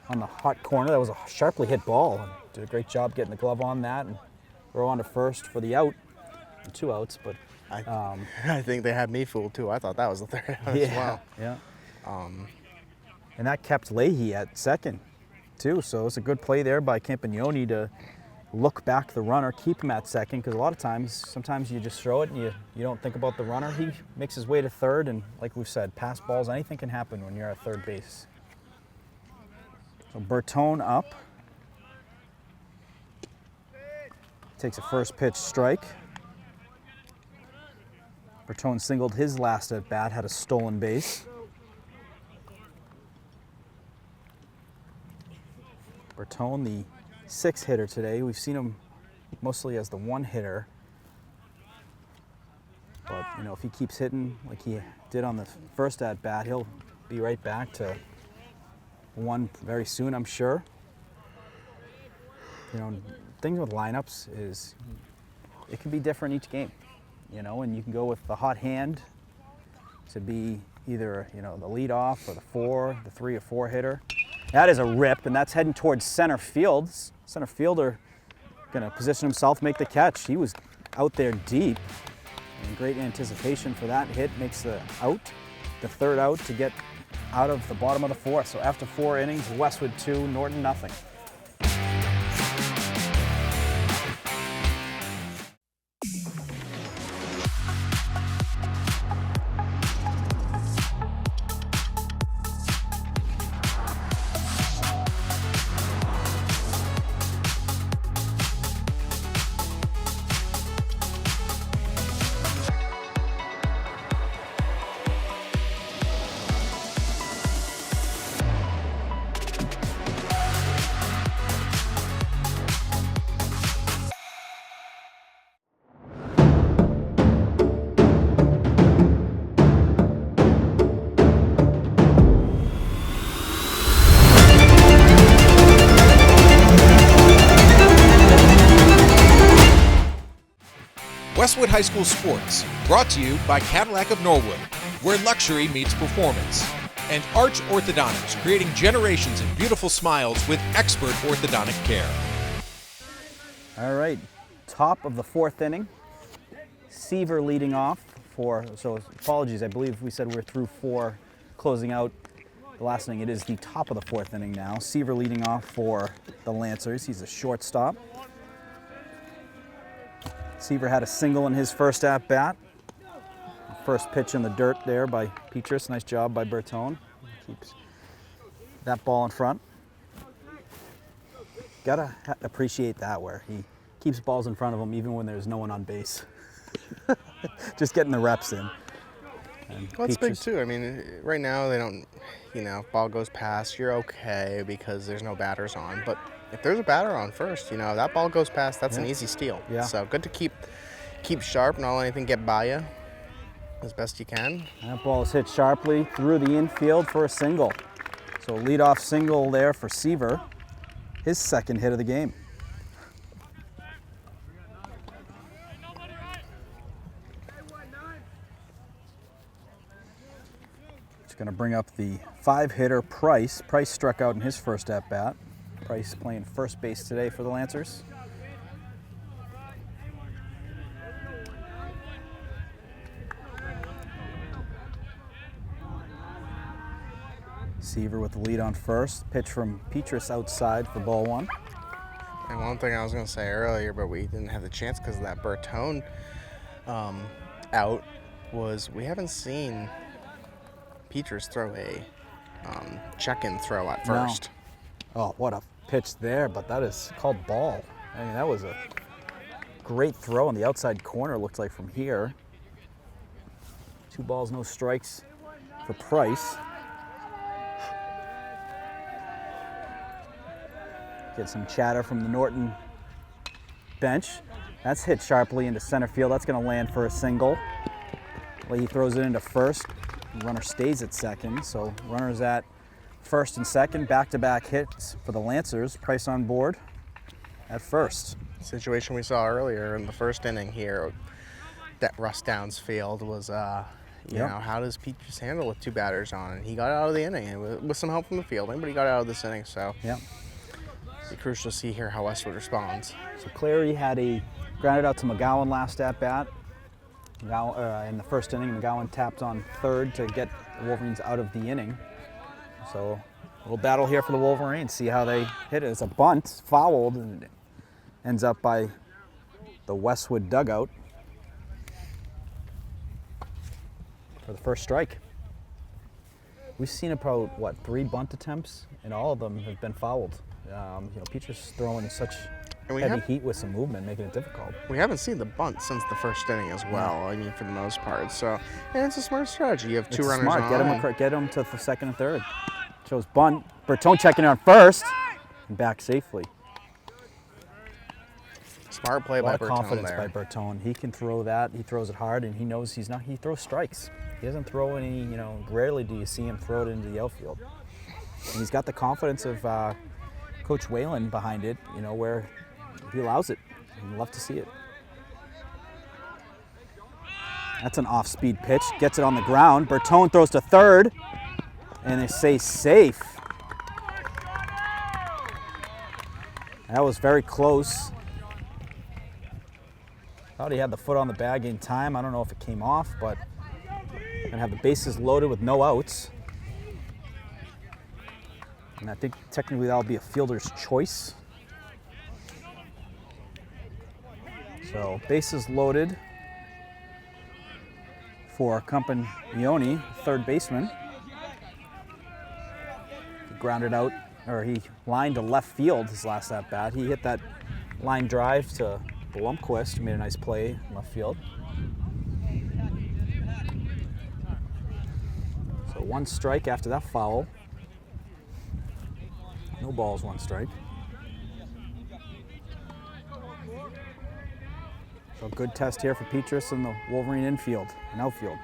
A: on the hot corner. That was a sharply hit ball. Did a great job getting the glove on that and throw on to first for the out. 2 outs, but
B: I think they had me fooled too. I thought that was the third out as well.
A: Yeah. And that kept Leahy at second too. So it's a good play there by Campagnoni to look back the runner, keep him at second, because a lot of times, sometimes you just throw it and you don't think about the runner. He makes his way to third, and like we've said, pass balls, anything can happen when you're at third base. So Bertone up. Takes a first pitch strike. Bertone singled his last at bat, had a stolen base. Bertone, the 6th hitter today. We've seen him mostly as the 1 hitter. But, you know, if he keeps hitting like he did on the first at bat, he'll be right back to 1 very soon, I'm sure. You know, thing with lineups is it can be different each game, you know, and you can go with the hot hand to be either, you know, the leadoff or the 4, the 3 or 4 hitter. That is a rip, and that's heading towards center field. Center fielder gonna position himself, make the catch. He was out there deep, and great anticipation for that hit. Makes the out, the 3rd out to get out of the bottom of the 4th. So after 4 innings, Westwood 2, Norton nothing.
C: Westwood High School Sports, brought to you by Cadillac of Norwood, where luxury meets performance. And Arch Orthodontics, creating generations of beautiful smiles with expert orthodontic care.
A: All right, top of the fourth inning. Seaver leading off so apologies, I believe we said we're through 4, closing out the last inning. It is the top of the fourth inning now. Seaver leading off for the Lancers. He's a shortstop. Seaver had a single in his first at-bat. First pitch in the dirt there by Petrus. Nice job by Bertone. Keeps that ball in front. Gotta appreciate that, where he keeps balls in front of him even when there's no one on base. Just getting the reps in. And
B: well, it's big too. I mean, right now they don't, if ball goes past, you're okay because there's no batters on. But if there's a batter on first, that ball goes past, that's an easy steal.
A: Yeah.
B: So good to keep sharp, not let anything get by you as best you can.
A: That ball is hit sharply through the infield for a single. So leadoff single there for Seaver, his second hit of the game. Going to bring up the 5-hitter Price. Price struck out in his first at-bat. Price playing first base today for the Lancers. Seaver with the lead on first. Pitch from Petrus outside for ball 1.
B: And one thing I was going to say earlier, but we didn't have the chance because of that Bertone out, was we haven't seen Petrus throw a check-in throw at first.
A: No. Oh, what a pitch there, but that is called ball. I mean, that was a great throw on the outside corner, looked like from here. 2 balls, no strikes for Price. Get some chatter from the Norton bench. That's hit sharply into center field. That's going to land for a single. Well, he throws it into first. Runner stays at second, so runners at first and second, back-to-back hits for the Lancers. Price on board at first.
B: Situation we saw earlier in the first inning here, that Russ Downs field was, you know, how does Petrus handle with 2 batters on? And he got out of the inning with some help from the fielding, but he got out of this inning, so it's crucial to see here how Westwood responds.
A: So Clary had a grounded out to McGowan last at-bat. In the first inning, McGowan tapped on third to get the Wolverines out of the inning. So a little battle here for the Wolverines. See how they hit it. It's a bunt, fouled, and it ends up by the Westwood dugout for the first strike. We've seen about, 3 bunt attempts, and all of them have been fouled. Petrus throwing such heavy heat with some movement, making it difficult.
B: We haven't seen the bunt since the first inning as well, for the most part. So, and it's a smart strategy. You have 2 runners on.
A: Get him to the second and third. Shows bunt. Bertone checking on first and back safely.
B: Smart play by Bertone there. A lot of confidence
A: by Bertone. He can throw that. He throws it hard, and he knows he throws strikes. He doesn't throw any, rarely do you see him throw it into the outfield. And he's got the confidence of Coach Whalen behind it, where he allows it. You'd love to see it. That's an off-speed pitch. Gets it on the ground. Bertone throws to third, and they say safe. That was very close. Thought he had the foot on the bag in time. I don't know if it came off, but gonna have the bases loaded with no outs. And I think technically that'll be a fielder's choice. So bases loaded for Campagnoni, third baseman. He grounded out, or he lined to left field his last at bat. He hit that line drive to Blomqvist, made a nice play in left field. So 1 strike after that foul. No balls, 1 strike. So good test here for Petrus in the Wolverine infield and outfield.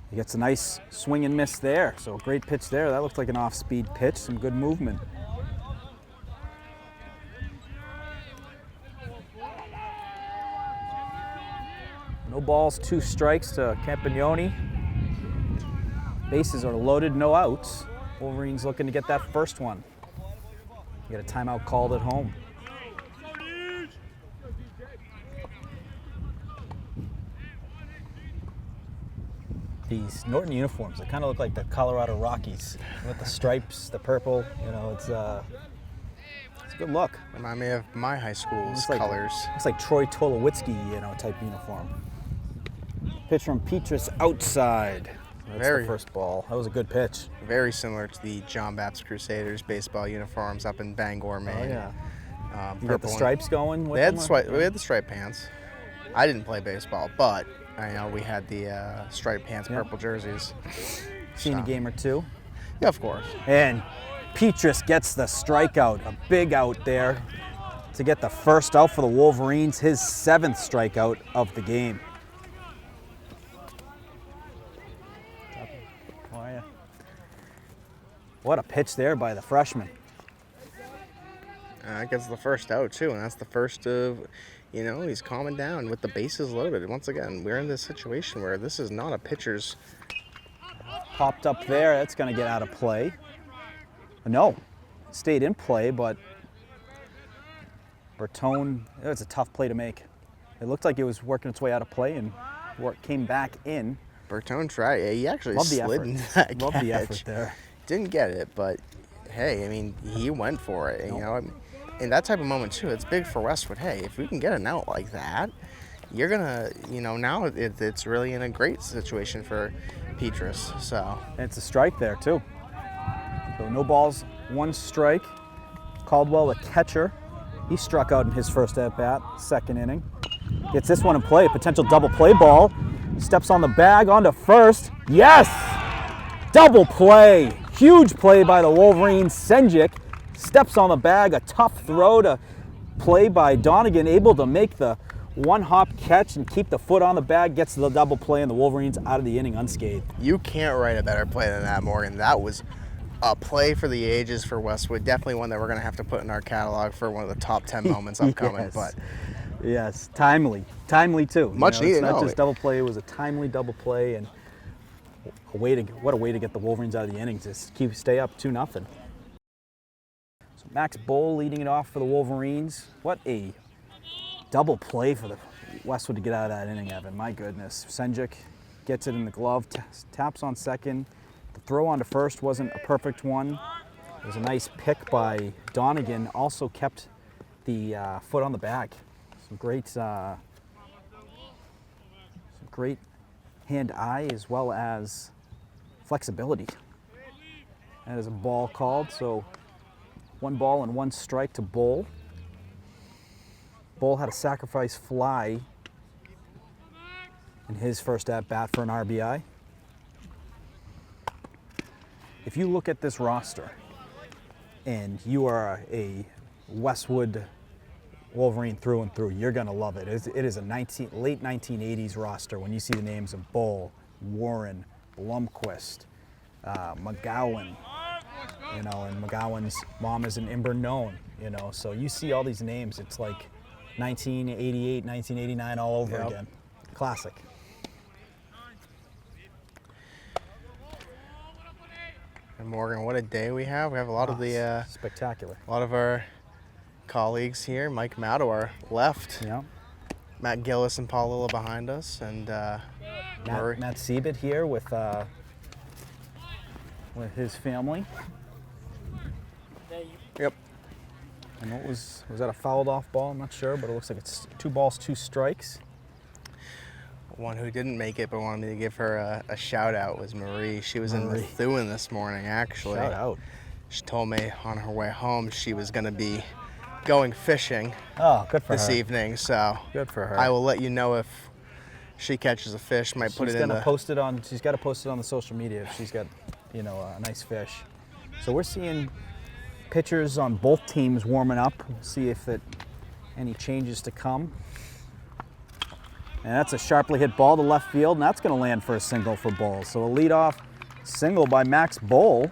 A: He gets a nice swing and miss there. So a great pitch there. That looked like an off-speed pitch, some good movement. balls, 2 strikes to Campagnoni. Bases are loaded, no outs. Wolverines looking to get that first one. Get a timeout called at home. These Norton uniforms, they kind of look like the Colorado Rockies with the stripes, the purple. You know, it's a good look.
B: Remind me of my high school's
A: Like,
B: colors.
A: Looks like Troy Tulowitzki, you know, type uniform. Pitch from Petrus outside. That's the first ball. That was a good pitch.
B: Very similar to the John Baptist Crusaders baseball uniforms up in Bangor, Maine.
A: Oh yeah. You got the
B: Purple
A: stripes going with
B: We had
A: them?
B: we had the striped pants. I didn't play baseball, but I know we had the striped pants, purple jerseys.
A: Seen a game or two.
B: Yeah, of course.
A: And Petrus gets the strikeout, a big out there to get the first out for the Wolverines, his 7th strikeout of the game. How are you? What a pitch there by the freshman.
B: That gets the first out too, and that's the first of, you know, he's calming down with the bases loaded. Once again, we're in this situation where this is not a pitcher's.
A: Popped up there, that's going to get out of play. No, stayed in play, but Bertone, it's a tough play to make. It looked like it was working its way out of play and came back in.
B: Bertone tried. Yeah, he actually
A: Love the
B: slid
A: effort.
B: in that
A: Love
B: catch.
A: the effort there.
B: Didn't get it, but hey, I mean, he went for it. You know, in that type of moment too, it's big for Westwood. Hey, if we can get an out like that, you're gonna, you know, now it's really in a great situation for Petrus. So
A: And it's a strike there too. So no balls, 1 strike. Caldwell, the catcher, he struck out in his first at bat, 2nd inning. Gets this one in play, a potential double play ball. Steps on the bag, onto first. Yes! Double play. Huge play by the Wolverines. Senjic steps on the bag, a tough throw to play by Donegan, able to make the 1-hop catch and keep the foot on the bag, gets the double play, and the Wolverines out of the inning unscathed.
B: you can't write a better play than that, Morgan. That was a play for the ages for Westwood. Definitely one that we're going to have to put in our catalog for one of the top 10 moments upcoming.
A: Yes.
B: But
A: yes, timely too.
B: Much needed.
A: It's not
B: No,
A: just double play; it was a timely double play, and what a way to get the Wolverines out of the inning to stay up 2-0. So Max Bowl leading it off for the Wolverines. What a double play for the Westwood to get out of that inning, Evan. My goodness, Senjic gets it in the glove, taps on second. The throw on to first wasn't a perfect one. It was a nice pick by Donegan. Also kept the foot on the bag. Some great hand-eye as well as flexibility. That is a ball called, so 1 ball and 1 strike to Bull. Bull had a sacrifice fly in his first at-bat for an RBI. If you look at this roster and you are a Westwood Wolverine through and through, you're going to love it. It is a late 1980s roster when you see the names of Bull, Warren, Blomquist, McGowan, you know, and McGowan's mom is an Imbernoan, you know, so you see all these names, it's like 1988, 1989 all over again. Classic.
B: And Morgan, what a day we have. We have a lot of the
A: spectacular.
B: A lot of our colleagues here. Mike Madowar left.
A: Yeah.
B: Matt Gillis and Paul Lilla behind us, and
A: Matt Siebert here with his family.
B: Yep.
A: And what was that a fouled off ball? I'm not sure, but it looks like it's 2 balls, 2 strikes.
B: One who didn't make it but wanted me to give her a shout out was Marie. She was in Methuen this morning, actually.
A: Shout out.
B: She told me on her way home she was going to be going fishing
A: good for
B: this
A: her.
B: evening. So
A: Good for her.
B: I will let you know if she catches a fish. Might put it in the.
A: She's got to post it on the social media if she's got, you know, a nice fish. So we're seeing pitchers on both teams warming up. We'll see if any changes to come. And that's a sharply hit ball to left field, and that's going to land for a single for Bull. So a leadoff single by Max Bull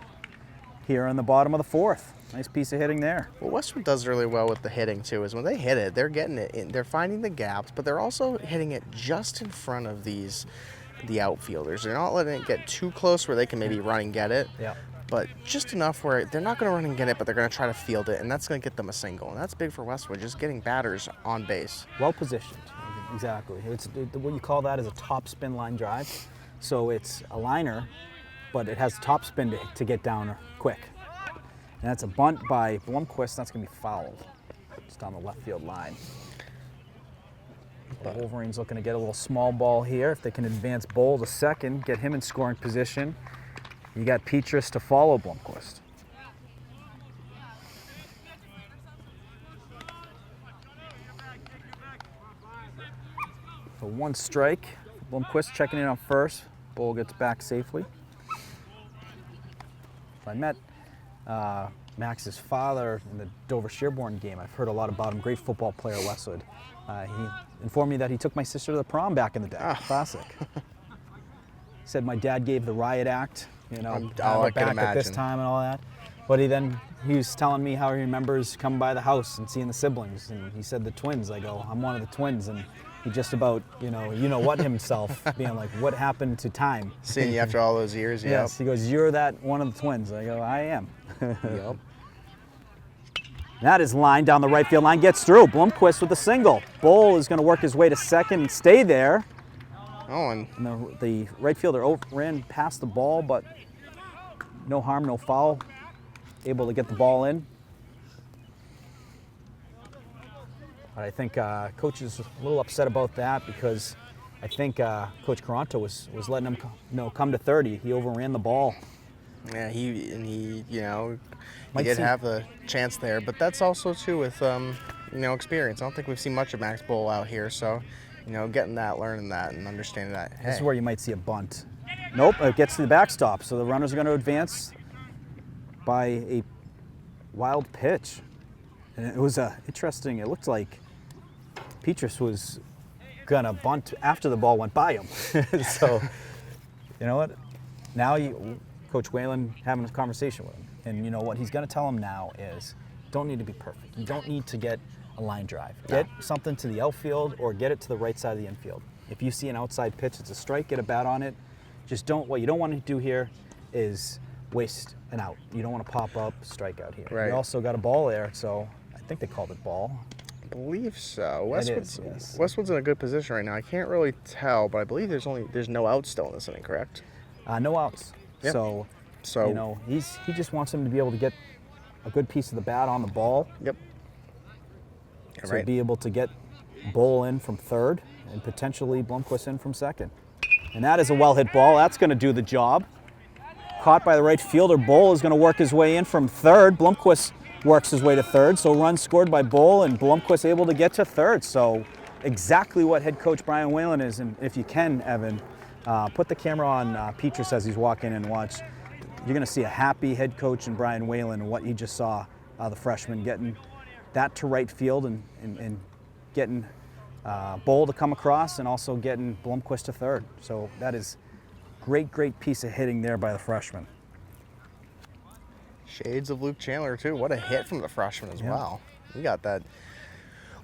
A: here in the bottom of the fourth. Nice piece of hitting there.
B: What Westwood does really well with the hitting too is when they hit it, they're getting it in, they're finding the gaps, but they're also hitting it just in front of the outfielders. They're not letting it get too close where they can maybe run and get it.
A: Yeah.
B: But just enough where they're not going to run and get it, but they're going to try to field it, and that's going to get them a single. And that's big for Westwood, just getting batters on base.
A: Well positioned, exactly. What you call that is a top spin line drive. So it's a liner, but it has top spin to get down quick. And that's a bunt by Blomquist. That's going to be fouled. Just on the left field line. The Wolverines looking to get a little small ball here. If they can advance Bowl to second, get him in scoring position. You got Petrus to follow Blomquist. So 1 strike. Blomquist checking in on first. Bowl gets back safely. I met Max's father in the Dover-Sherborne game. I've heard a lot about him. Great football player at Westwood. He informed me that he took my sister to the prom back in the day. Classic. Said my dad gave the riot act, you know,
B: I can
A: back
B: imagine.
A: at this time and all that. But he was telling me how he remembers coming by the house and seeing the siblings. And he said the twins. I go, I'm one of the twins. And he just about, you know what himself, being like, what happened to time?
B: Seeing you after all those years, yep.
A: Yes, he goes, you're that one of the twins. I go, I am.
B: Yep.
A: That is line down the right field line, gets through. Blomquist with a single. Bowl is going to work his way to second and stay there.
B: Oh, and
A: the right fielder ran past the ball, but no harm, no foul. Able to get the ball in. But I think Coach is a little upset about that because I think Coach Caronto was letting him come to 30. He overran the ball.
B: yeah, he
A: Might
B: did
A: see-
B: have a chance there, but that's also too with experience. I don't think we've seen much of Max Bowl out here, so getting that, learning that, and understanding that. Hey,
A: This is where you might see a bunt. Nope, it gets to the backstop. So the runners are going to advance by a wild pitch. And it was interesting. It looked like Petrus was going to bunt after the ball went by him. So, you know what? Now Coach Whalen having a conversation with him. And you know what he's going to tell him now is, don't need to be perfect. You don't need to get a line drive. Get something to the outfield or get it to the right side of the infield. If you see an outside pitch, it's a strike, get a bat on it. What you don't want to do here is waste an out. You don't want to pop up, strike out here.
B: Right.
A: You also got a ball there, so I think they called it ball.
B: I believe so.
A: is, yes.
B: Westwood's in a good position right now. I can't really tell, but I believe there's no outs still in this inning, correct?
A: No outs.
B: Yep.
A: So he just wants him to be able to get a good piece of the bat on the ball.
B: Yep.
A: So
B: Right.
A: be able to get Bowl in from third and potentially Blomquist in from second. And that is a well-hit ball. That's going to do the job. Caught by the right fielder. Bowl is going to work his way in from third. Blomquist works his way to third. So run scored by Bowl and Blomquist able to get to third. So exactly what head coach Brian Whalen is. And if you can, Evan, put the camera on Petrus as he's walking in and watch. You're going to see a happy head coach in Brian Whalen and what you just saw, the freshman getting that to right field and getting Bowl to come across and also getting Blomquist to third. So that is great piece of hitting there by the freshman.
B: Shades of Luke Chandler too. What a hit from the freshman as well. We got that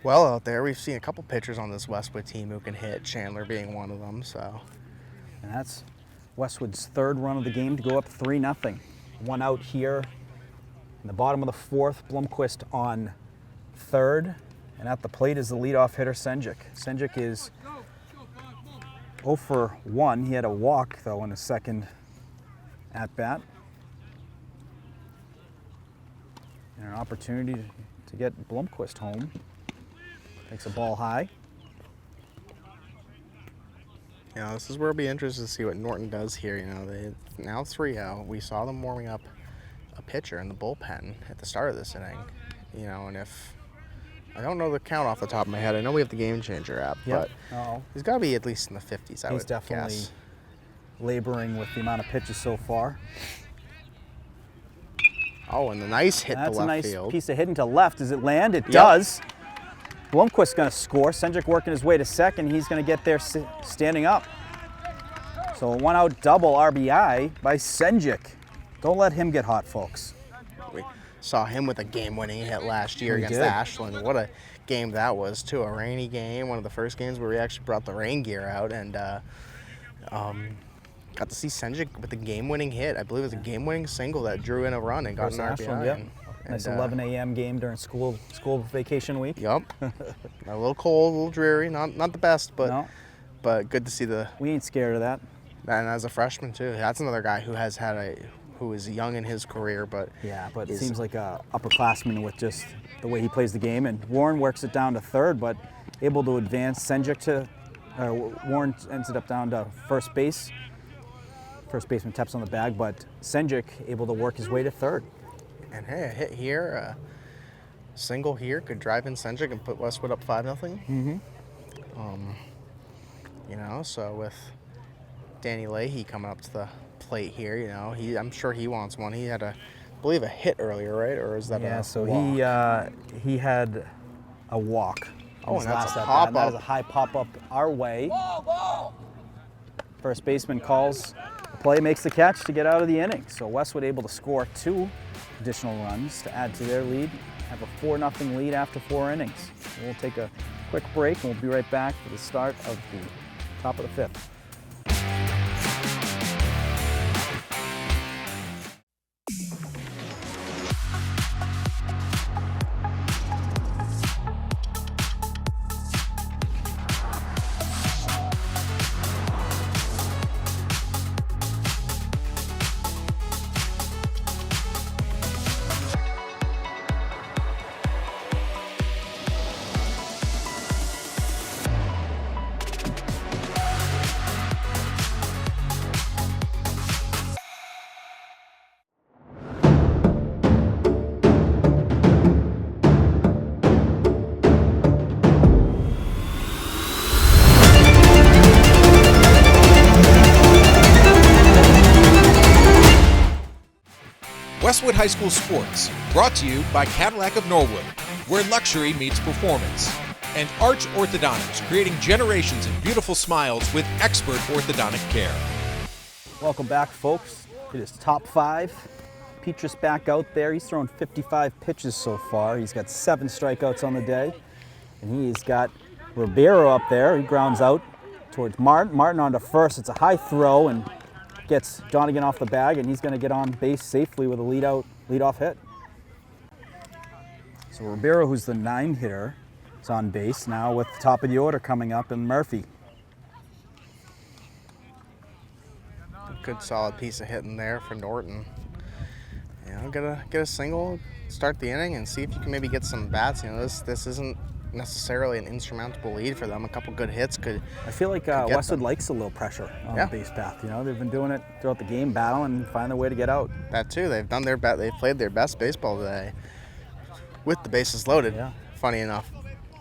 B: well out there. We've seen a couple pitchers on this Westwood team who can hit, Chandler being one of them. So
A: And that's Westwood's third run of the game to go up 3-0. One out here in the bottom of the fourth. Blomquist on third. And at the plate is the leadoff hitter, Senjik. Senjik is 0 for 1. He had a walk, though, in his second at-bat. And an opportunity to get Blomquist home. Takes a ball high.
B: this is where it'll be interesting to see what Norton does here. They now 3-0. We saw them warming up a pitcher in the bullpen at the start of this inning. And if I don't know the count off the top of my head. I know we have the Game Changer app, but he's got to be at least in the 50s, I would
A: He's definitely
B: guess.
A: laboring with the amount of pitches so far.
B: Oh, and the nice hit to
A: That's a
B: left
A: nice
B: field.
A: piece of hitting to left. Does it land? It does. Blomquist's going to score. Senjik working his way to second. He's going to get there standing up. So a one-out double RBI by Senjik. Don't let him get hot, folks.
B: We saw him with a game-winning hit last year
A: We
B: against
A: did.
B: Ashland. What a game that was, too. A rainy game, one of the first games where we actually brought the rain gear out, and got to see Senjik with a game-winning hit. I believe it was a game-winning single that drew in a run and got
A: Versus
B: an RBI.
A: Ashland, yep. Nice 11 a.m. game during school vacation week.
B: Yup. A little cold, a little dreary. Not the best, but
A: No.
B: but good to see the.
A: We ain't scared of that.
B: And as a freshman too, that's another guy who has had who is young in his career, but
A: Yeah, but it seems like a upperclassman with just the way he plays the game. And Warren works it down to third, but able to advance. Senjik to Warren ends up down to first base. First baseman taps on the bag, but Senjik able to work his way to third.
B: And hey, a hit here, a single here could drive in Senjik and put Westwood up 5-0.
A: Mm-hmm.
B: So with Danny Leahy coming up to the plate here, I'm sure he wants one. He had I believe a hit earlier, right? Or is that a
A: so
B: walk?
A: he had a walk.
B: Oh,
A: His
B: and that's
A: last
B: a
A: at bat.
B: pop-up.
A: That is a high pop up our way. First baseman calls the play, makes the catch to get out of the inning. So Westwood able to score 2 additional runs to add to their lead. Have a 4-0 lead after 4 innings. We'll take a quick break and we'll be right back for the start of the top of the 5th.
C: Westwood High School Sports, brought to you by Cadillac of Norwood, where luxury meets performance, and Arch Orthodontics, creating generations of beautiful smiles with expert orthodontic care.
A: Welcome back, folks. It is top 5. Petrus back out there. He's thrown 55 pitches so far. He's got 7 strikeouts on the day. And he's got Ribeiro up there. He grounds out towards Martin. Martin on to first. It's a high throw and gets Donegan off the bag, and he's going to get on base safely with a leadoff hit. So Ribeiro, who's the 9 hitter, is on base now with the top of the order coming up, and Murphy.
B: Good solid piece of hitting there for Norton. Get a single, start the inning, and see if you can maybe get some bats. This isn't necessarily an insurmountable lead for them. A couple good hits could.
A: I feel like Westwood likes a little pressure on the base path. They've been doing it throughout the game, battling and finding their way to get out.
B: That too. They've done their best. They've played their best baseball today, with the bases loaded.
A: Yeah.
B: Funny enough.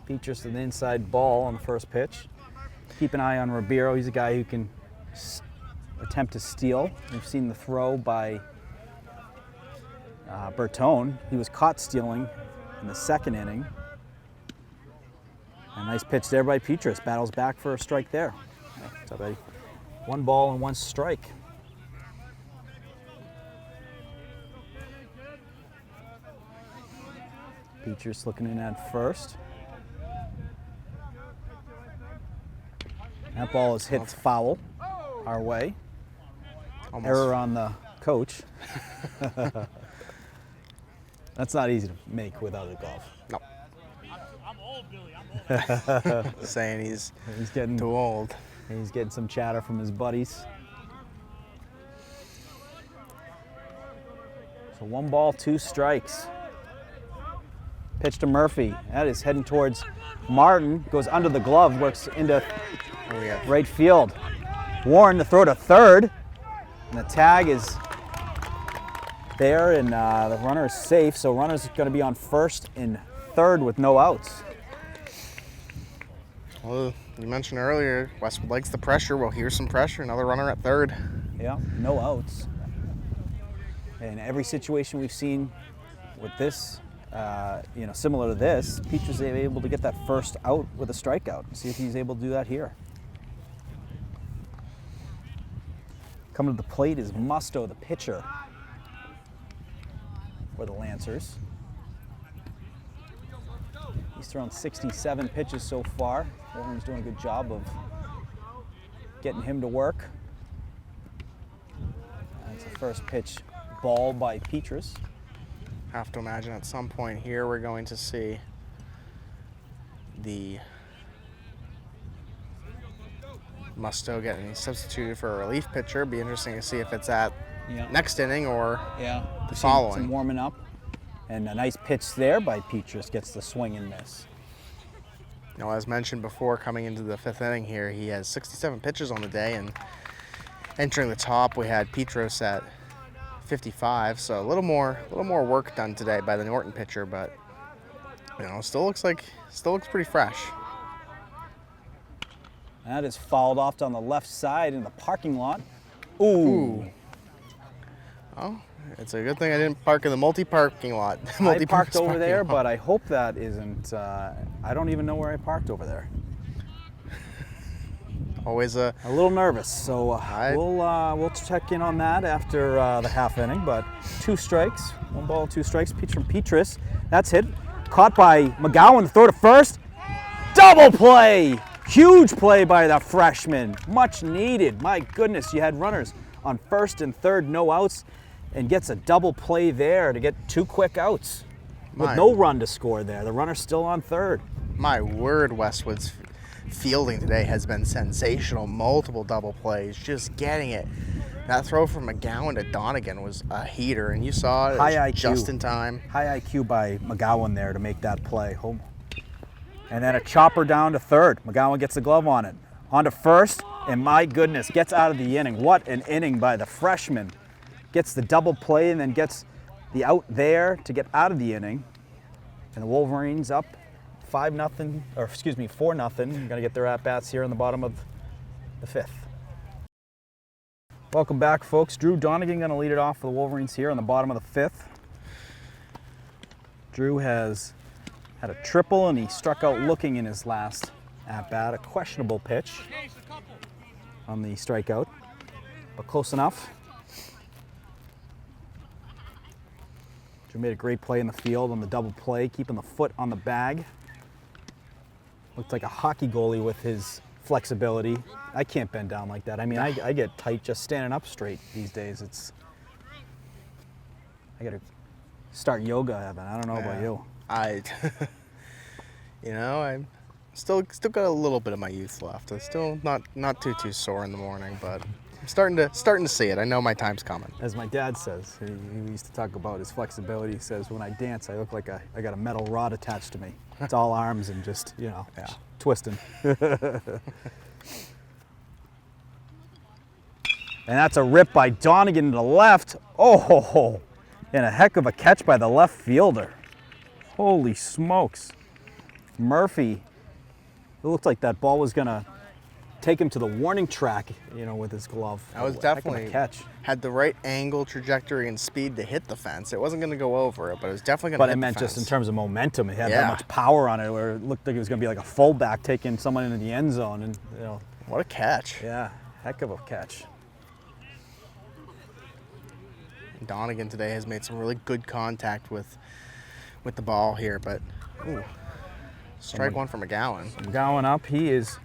A: Petrus an inside ball on the first pitch. Keep an eye on Ribeiro. He's a guy who can attempt to steal. We've seen the throw by Bertone. He was caught stealing in the 2nd inning. A nice pitch there by Petrus. Battles back for a strike there. So 1 ball and 1 strike. Petrus looking in at first. That ball is hit foul our way.
B: Almost.
A: Error on the coach. That's not easy to make without a glove.
B: No. Saying he's
A: getting
B: too old.
A: He's getting some chatter from his buddies. So 1 ball, 2 strikes. Pitch to Murphy. That is heading towards Martin. Goes under the glove, works into right field. Warren to throw to third. And the tag is there, and the runner is safe. So runner's going to be on first and third with no outs.
B: Well, you mentioned earlier, Westwood likes the pressure. Well, here's some pressure. Another runner at third.
A: Yeah, no outs. In every situation we've seen with this, similar to this, Petrus is able to get that first out with a strikeout. See if he's able to do that here. Coming to the plate is Musto, the pitcher. for the Lancers. He's thrown 67 pitches so far. Wolverine's doing a good job of getting him to work. That's the first pitch ball by Petrus.
B: Have to imagine at some point here we're going to see the Musto getting substituted for a relief pitcher. Be interesting to see if it's at next inning or the following.
A: Some warming up. And a nice pitch there by Petrus gets the swing and miss.
B: You know, as mentioned before, coming into the 5th inning here, he has 67 pitches on the day, and entering the top, we had Petrus at 55. So a little more work done today by the Norton pitcher, but you know, still looks pretty fresh.
A: That is fouled off down the left side in the parking lot. Ooh.
B: Oh, it's a good thing I didn't park in the multi-parking lot.
A: I parked over there, but I hope that isn't. I don't even know where I parked over there.
B: Always a
A: little nervous, so we'll check in on that after the half inning. But 2 strikes, 1 ball, 2 strikes. Pitch from Petrus. That's hit. Caught by McGowan, throw to first. Double play! Huge play by the freshman. Much needed. My goodness, you had runners on first and third, no outs, and gets a double play there to get 2 quick outs with no run to score there. The runner's still on third.
B: My word, Westwood's fielding today has been sensational. Multiple double plays, just getting it. That throw from McGowan to Donegan was a heater, and you saw it,
A: High IQ.
B: Just in time.
A: High IQ by McGowan there to make that play. And then a chopper down to third. McGowan gets the glove on it. On to first, and my goodness, gets out of the inning. What an inning by the freshman. Gets the double play and then gets the out there to get out of the inning. And the Wolverines up 4-0. Going to get their at-bats here in the bottom of the 5th. Welcome back, folks. Drew Donegan going to lead it off for the Wolverines here on the bottom of the 5th. Drew has had a triple, and he struck out looking in his last at-bat. A questionable pitch on the strikeout, but close enough. Drew made a great play in the field on the double play, keeping the foot on the bag. Looked like a hockey goalie with his flexibility. I can't bend down like that. I mean, I get tight just standing up straight these days. I got to start yoga, Evan. I don't know about you.
B: I'm still got a little bit of my youth left. I'm still not too sore in the morning, but I'm starting to see it. I know my time's coming.
A: As my dad says, he used to talk about his flexibility. He says, when I dance, I look like I got a metal rod attached to me. It's all arms and just, twisting. And that's a rip by Donegan to the left. Oh, and a heck of a catch by the left fielder. Holy smokes. Murphy, it looked like that ball was going to take him to the warning track, with his glove.
B: That was definitely
A: a catch.
B: Had the right angle, trajectory, and speed to hit the fence. It wasn't going to go over it, but it was definitely going to hit the fence. But I meant just in terms of momentum. It had that much power on it, where it looked like it was going to be like a fullback taking someone into the end zone. And what a catch.
A: Yeah, heck of a catch.
B: Donegan today has made some really good contact with the ball here, but strike one for McGowan.
A: McGowan up. He is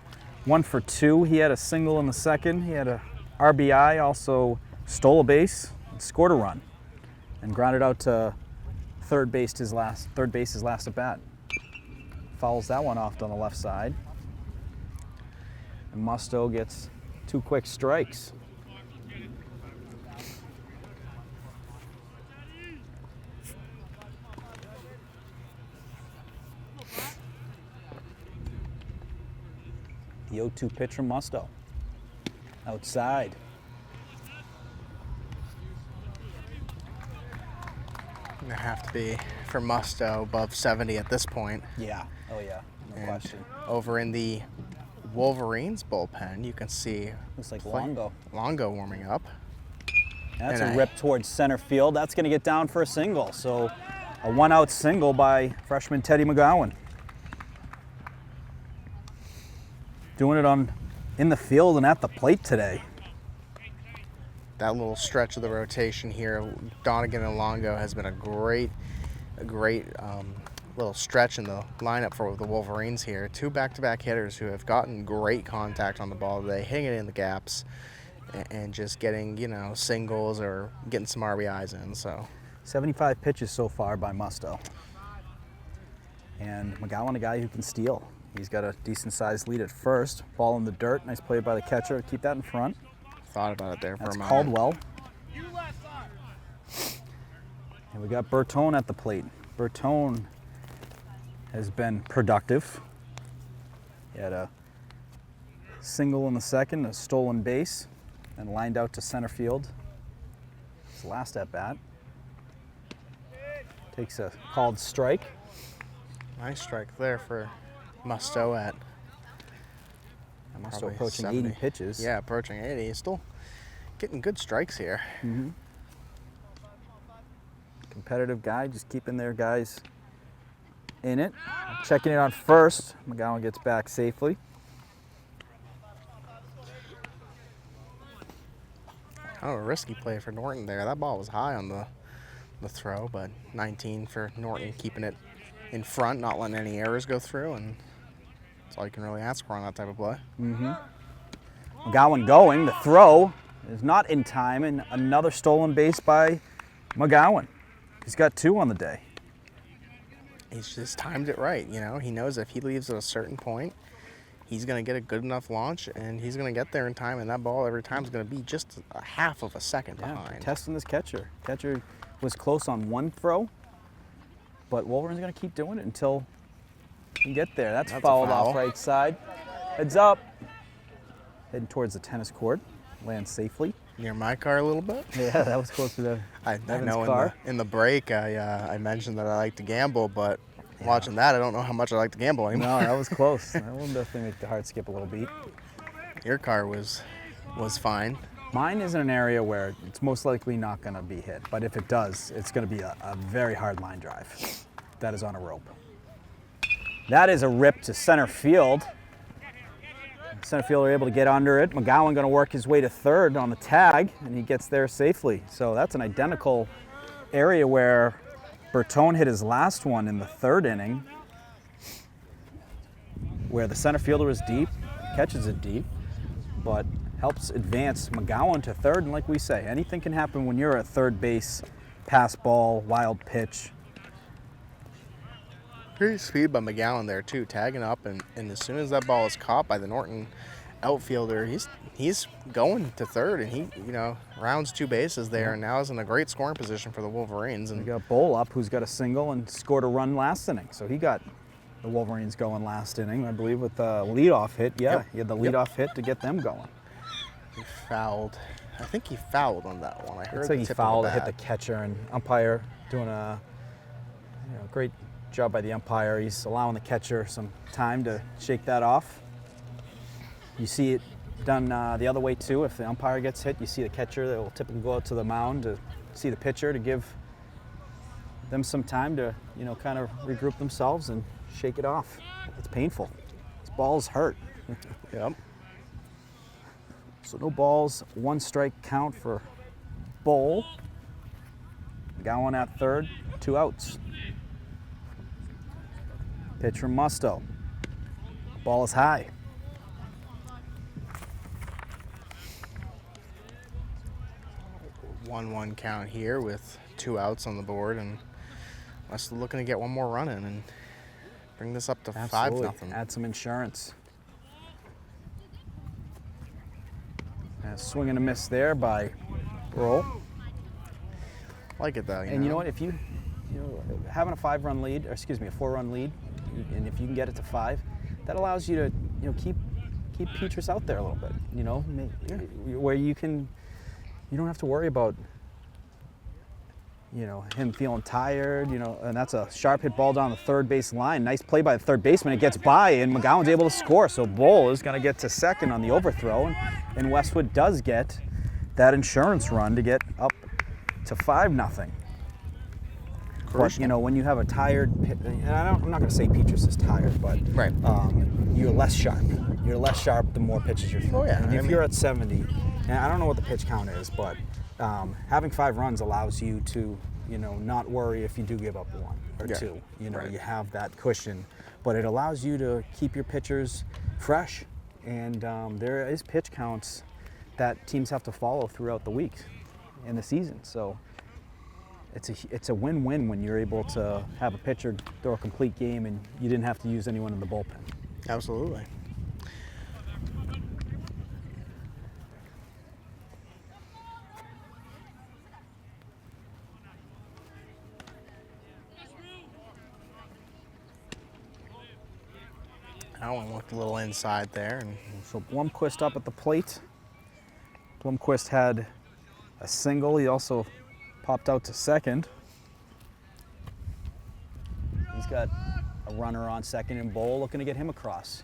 A: 1 for 2. He had a single in the second. He had a RBI, also stole a base, and scored a run, and grounded out to third base his last at bat. Fouls that one off on the left side. And Musto gets 2 quick strikes. The 0-2 pitch from Musto. Outside.
B: Gonna have to be for Musto above 70 at this point.
A: Yeah. Oh yeah. No question.
B: Over in the Wolverines bullpen, you can see
A: looks like Longo
B: warming up.
A: That's a rip towards center field. That's going to get down for a single. So a 1-out single by freshman Teddy McGowan. Doing it in the field and at the plate today.
B: that little stretch of the rotation here, Donegan and Longo has been a great little stretch in the lineup for the Wolverines here. 2 back-to-back hitters who have gotten great contact on the ball today, hitting it in the gaps and just getting, you know, singles or getting some RBIs in. So
A: 75 pitches so far by Musto. And McGowan, a guy who can steal. He's got a decent-sized lead at first. Ball in the dirt. Nice play by the catcher to keep that in front.
B: Thought about it there for
A: That's
B: a moment.
A: Caldwell. And we got Bertone at the plate. Bertone has been productive. He had a single in the second, a stolen base, and lined out to center field. His last at bat. Takes a called strike.
B: Nice strike there for Musto at
A: Musto
B: probably
A: approaching
B: 70.
A: 80 pitches.
B: Yeah, approaching 80. He's still getting good strikes here.
A: Mm-hmm. Competitive guy, just keeping their guys in it. Checking it on first. McGowan gets back safely.
B: Kind of a risky play for Norton there. That ball was high on the throw, but 19 for Norton, keeping it in front, not letting any errors go through, and that's all you can really ask for on that type of play.
A: Mm-hmm. McGowan going. The throw is not in time, and another stolen base by McGowan. He's got 2 on the day.
B: He's just timed it right, you know. He knows if he leaves at a certain point, he's going to get a good enough launch, and he's going to get there in time, and that ball every time is going to be just a half of a second behind.
A: Testing this catcher. Catcher was close on one throw, but Wolverine's going to keep doing it until he can get there. That's fouled
B: foul.
A: off right side. Heads up. Heading towards the tennis court. Lands safely.
B: Near my car a little bit.
A: Yeah, that was close to the
B: I
A: Evan's
B: know
A: car.
B: in the break I mentioned that I like to gamble, but watching that I don't know how much I like to gamble anymore.
A: No, that was close. That will definitely make the heart skip a little beat.
B: Your car was fine.
A: Mine is in an area where it's most likely not going to be hit, but if it does, it's going to be a very hard line drive. That is on a rope. That is a rip to center field. Center fielder able to get under it. McGowan going to work his way to third on the tag, and he gets there safely. So that's an identical area where Bertone hit his last one in the 3rd inning, where the center fielder is deep, catches it deep, but helps advance McGowan to third. And like we say, anything can happen when you're at third base. Pass ball, wild pitch.
B: Great speed by McGowan there too, tagging up, and as soon as that ball is caught by the Norton outfielder, he's going to third, and he, you know, rounds 2 bases there, and now is in a great scoring position for the Wolverines. And
A: We got Bowl up, who's got a single and scored a run last inning, so he got the Wolverines going last inning, I believe, with a leadoff hit. Yeah,
B: Yep.
A: he had the leadoff hit to get them going.
B: he fouled. I think he fouled on that one. I heard
A: Looks like
B: the
A: he
B: tip
A: fouled,
B: of the
A: hit the
B: bat.
A: catcher, and umpire doing a great job by the umpire. He's allowing the catcher some time to shake that off. You see it done the other way too. If the umpire gets hit, you see the catcher that will typically go out to the mound to see the pitcher to give them some time to, you know, kind of regroup themselves and shake it off. It's painful. This ball's hurt.
B: Yep.
A: So no balls, 1 strike count for Bowl. McGowan at third, 2 outs. Pitch from Musto. Ball is high.
B: One count here with 2 outs on the board, and us looking to get 1 more run in and bring this up to 5-0.
A: Add some insurance. Swing and a miss there by Roll.
B: Like it though.
A: You know what? If you having a 5-run lead, or excuse me, a 4-run lead, and if you can get it to 5, that allows you to, you know, keep Petrus out there a little bit. You know, where you don't have to worry about, you know, him feeling tired. You know, and that's a sharp hit ball down the third base line. Nice play by the third baseman. It gets by, and McGowan's able to score. So Bowl is going to get to second on the overthrow, and Westwood does get that insurance run to get up to 5-0.
B: crucial.
A: But, you know, when you have a tired, and I'm not going to say Petrus is tired, but
B: Right.
A: You're less sharp. You're less sharp the more pitches you're throwing.
B: Oh, yeah.
A: And if you're at 70, and I don't know what the pitch count is, but having 5 runs allows you to, you know, not worry if you do give up 1 or 2. You know, you have that cushion, but it allows you to keep your pitchers fresh. And there is pitch counts that teams have to follow throughout the week in the season. So it's a win-win when you're able to have a pitcher throw a complete game and you didn't have to use anyone in the bullpen.
B: Absolutely. That one looked a little inside there. And
A: So Blomqvist up at the plate. Blomqvist had a single. He also popped out to second. He's got a runner on second and Bowl looking to get him across.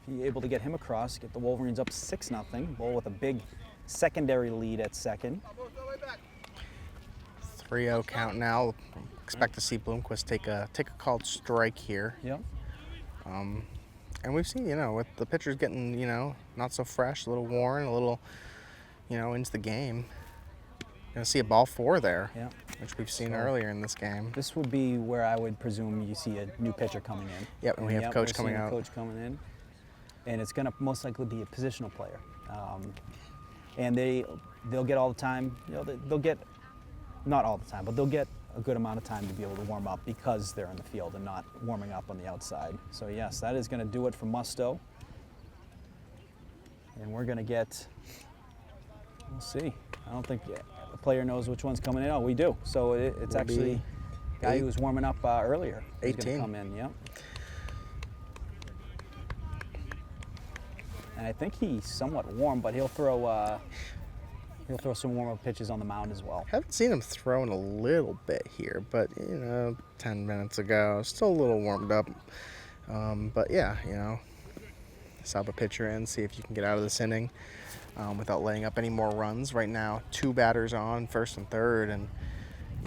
A: If you're able to get him across, get the Wolverines up 6-0. Bowl with a big secondary lead at second.
B: 3-0 count now. Expect to see Blomqvist take a called strike here.
A: Yep.
B: And we've seen, you know, with the pitchers getting, you know, not so fresh, a little worn, a little, you know, into the game. You're going to see a ball 4 there, which we've seen earlier in this game.
A: This would be where I would presume you see a new pitcher coming in.
B: Yep, and we have coach coming out.
A: Coach coming in. And it's going to most likely be a positional player. And they'll get all the time, you know, they'll get, not all the time, but they'll get a good amount of time to be able to warm up because they're in the field and not warming up on the outside. So yes, that is going to do it for Musto. And we're going to get, we'll see. I don't think the player knows which one's coming in. Oh, we do. So it's actually the guy who was warming up earlier.
B: 18.
A: He's going to come in, yep. And I think he's somewhat warm, but he'll throw some warm-up pitches on the mound as well.
B: Haven't seen him throwing a little bit here, but, you know, 10 minutes ago, still a little warmed up. But yeah, you know, sub a pitcher in, see if you can get out of this inning without laying up any more runs. Right now, 2 batters on, first and third, and,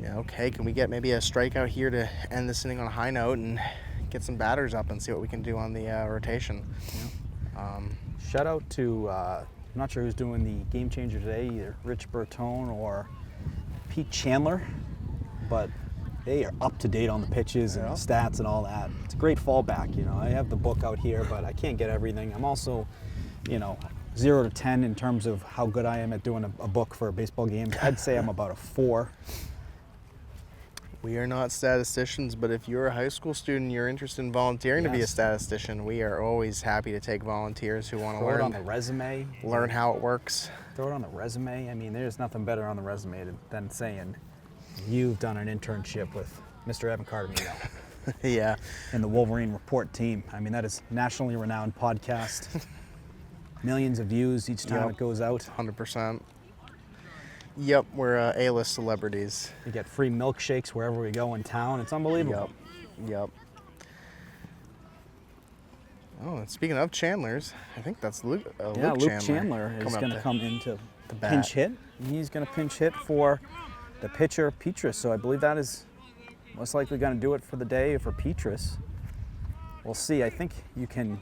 B: you know, okay, can we get maybe a strikeout here to end this inning on a high note and get some batters up and see what we can do on the rotation.
A: Yeah. Shout out to, I'm not sure who's doing the game changer today, either Rich Bertone or Pete Chandler, but they are up to date on the pitches and the stats and all that. It's a great fallback, you know. I have the book out here, but I can't get everything. I'm also, you know, 0 to 10 in terms of how good I am at doing a book for a baseball game. I'd say I'm about a 4.
B: We are not statisticians, but if you're a high school student, you're interested in volunteering to be a statistician, we are always happy to take volunteers who want to learn.
A: Throw it on the resume.
B: Learn how it works.
A: Throw it on the resume. I mean, there's nothing better on the resume than saying you've done an internship with Mr. Evan Cardamino.
B: Yeah.
A: And the Wolverine Report team. I mean, that is nationally renowned podcast. Millions of views each time it goes out.
B: 100%. Yep, we're A-list celebrities.
A: We get free milkshakes wherever we go in town. It's unbelievable.
B: Yep. Oh, and speaking of Chandlers, I think that's Luke.
A: Luke Chandler is going to come in to pinch hit. He's going to pinch hit for the pitcher, Petrus. So I believe that is most likely going to do it for the day for Petrus. We'll see. I think you can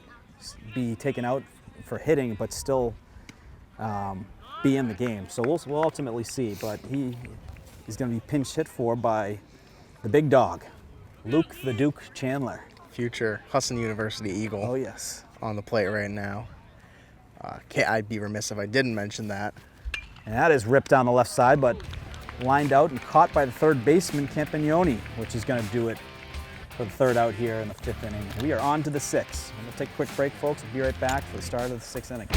A: be taken out for hitting, but still be in the game. So we'll ultimately see. But he's going to be pinch hit for by the big dog, Luke the Duke Chandler.
B: Future Husson University Eagle.
A: Oh, yes.
B: On the plate right now. I'd be remiss if I didn't mention that.
A: And that is ripped down the left side, but lined out and caught by the third baseman, Campagnoni, which is going to do it for the third out here in the 5th inning. We are on to the 6th. We'll take a quick break, folks. We'll be right back for the start of the 6th inning.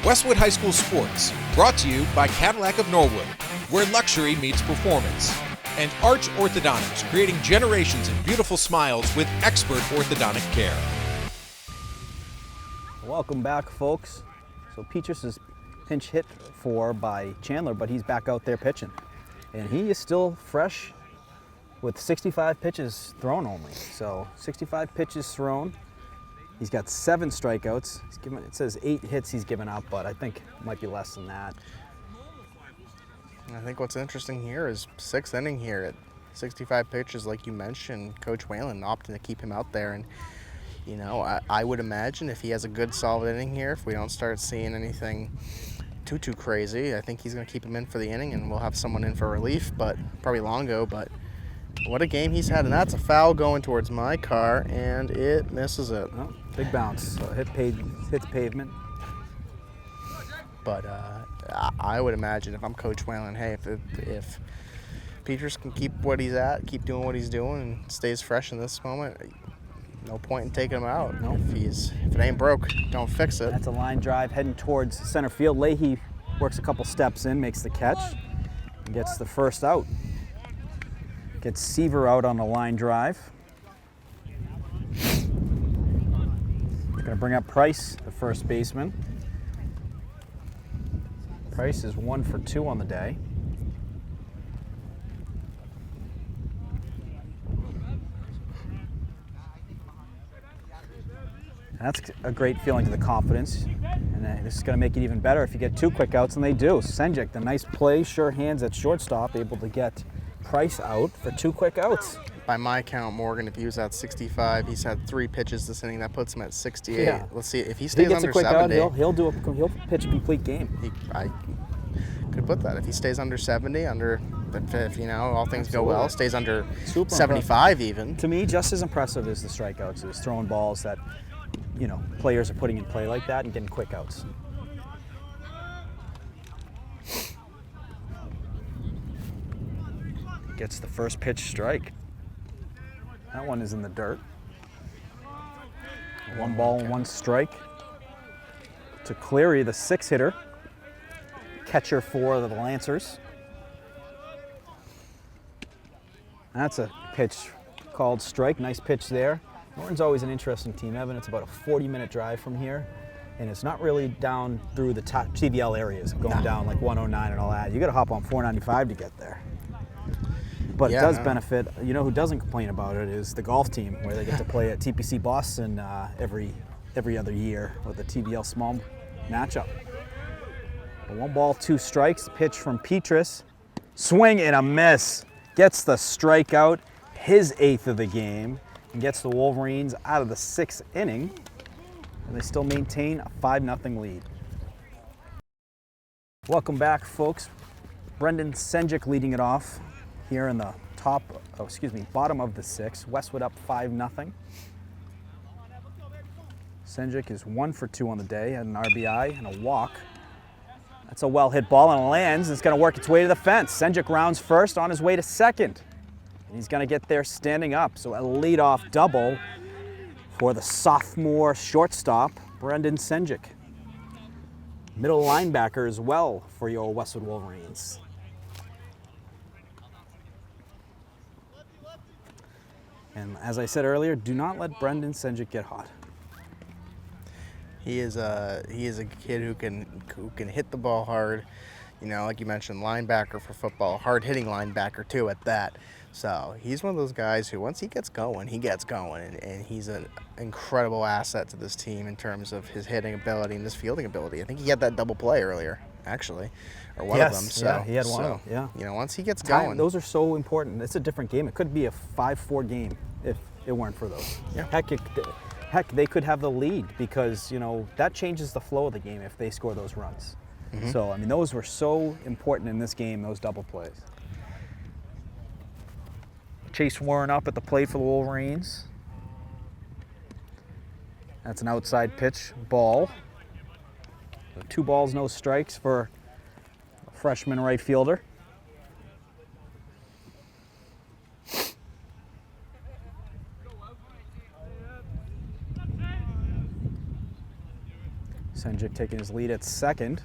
C: Westwood High School Sports, brought to you by Cadillac of Norwood, where luxury meets performance. And Arch Orthodontics, creating generations of beautiful smiles with expert orthodontic care.
A: Welcome back, folks. So Petrus is pinch hit for by Chandler, but he's back out there pitching. And he is still fresh with 65 pitches thrown only. So 65 pitches thrown. He's got 7 strikeouts. It says 8 hits he's given up, but I think it might be less than that.
B: I think what's interesting here is 6th inning here at 65 pitches, like you mentioned. Coach Whalen opting to keep him out there, and you know, I would imagine if he has a good solid inning here, if we don't start seeing anything too crazy, I think he's going to keep him in for the inning, and we'll have someone in for relief, but probably Longo. But what a game he's had, and that's a foul going towards my car, and it misses it.
A: Oh, big bounce. So hits pavement.
B: But I would imagine if I'm Coach Whalen, hey, if Petrus can keep what he's at, keep doing what he's doing, and stays fresh in this moment, no point in taking him out.
A: Nope.
B: If it ain't broke, don't fix it.
A: That's a line drive heading towards center field. Leahy works a couple steps in, makes the catch, and gets the first out. Gets Seaver out on the line drive. He's going to bring up Price, the first baseman. Price is 1 for 2 on the day. That's a great feeling to the confidence, and this is going to make it even better if you get 2 quick outs, and they do. Senjik, the nice play, sure hands at shortstop, able to get Price out for 2 quick outs.
B: By my count, Morgan, if he was at 65, he's had 3 pitches this inning. That puts him at 68.
A: Yeah.
B: Let's see if he
A: If
B: stays
A: he gets
B: under
A: a quick
B: 70.
A: out, he'll pitch a complete game.
B: I could put that. If he stays under 70, if all things go well, stays under
A: Super
B: 75 even.
A: To me, just as impressive as the strikeouts is throwing balls that, players are putting in play like that and getting quick outs. Gets the first pitch strike. That one is in the dirt. 1 ball, 1 strike. To Cleary, the 6-hitter. Catcher for the Lancers. That's a pitch called strike. Nice pitch there. Norton's always an interesting team, Evan. It's about a 40-minute drive from here, and it's not really down through the top TVL areas, going down like 109 and all that. You got to hop on 495 to get there. But it does benefit. You know who doesn't complain about it is the golf team, where they get to play at TPC Boston every other year with a TVL small matchup. 1 ball, 2 strikes. Pitch from Petrus. Swing and a miss. Gets the strikeout, his 8th of the game, and gets the Wolverines out of the 6th inning. And they still maintain a 5-0 lead. Welcome back, folks. Brendan Senjik leading it off here in the bottom of the 6th. Westwood up 5-0. Senjik is 1 for 2 on the day, had an RBI and a walk. That's a well-hit ball and it lands, and it's going to work its way to the fence. Senjik rounds first on his way to second. And he's going to get there standing up. So a leadoff double for the sophomore shortstop, Brendan Senjik. Middle linebacker as well for your Westwood Wolverines. And as I said earlier, do not let Brendan Senjik get hot.
B: He is a kid who can hit the ball hard, like you mentioned, linebacker for football, hard-hitting linebacker too at that. So he's one of those guys who once he gets going, and he's an incredible asset to this team in terms of his hitting ability and his fielding ability. I think he had that double play earlier, actually, or one of them. So,
A: yeah, he had one of them, yeah.
B: Once he gets going.
A: Those are so important. It's a different game. It could be a 5-4 game if it weren't for those.
B: Yeah.
A: Heck, they could have the lead because, that changes the flow of the game if they score those runs. Mm-hmm. So, those were so important in this game, those double plays. Chase Warren up at the plate for the Wolverines. That's an outside pitch, ball. So 2 balls, no strikes for a freshman right fielder. Senjic taking his lead at second.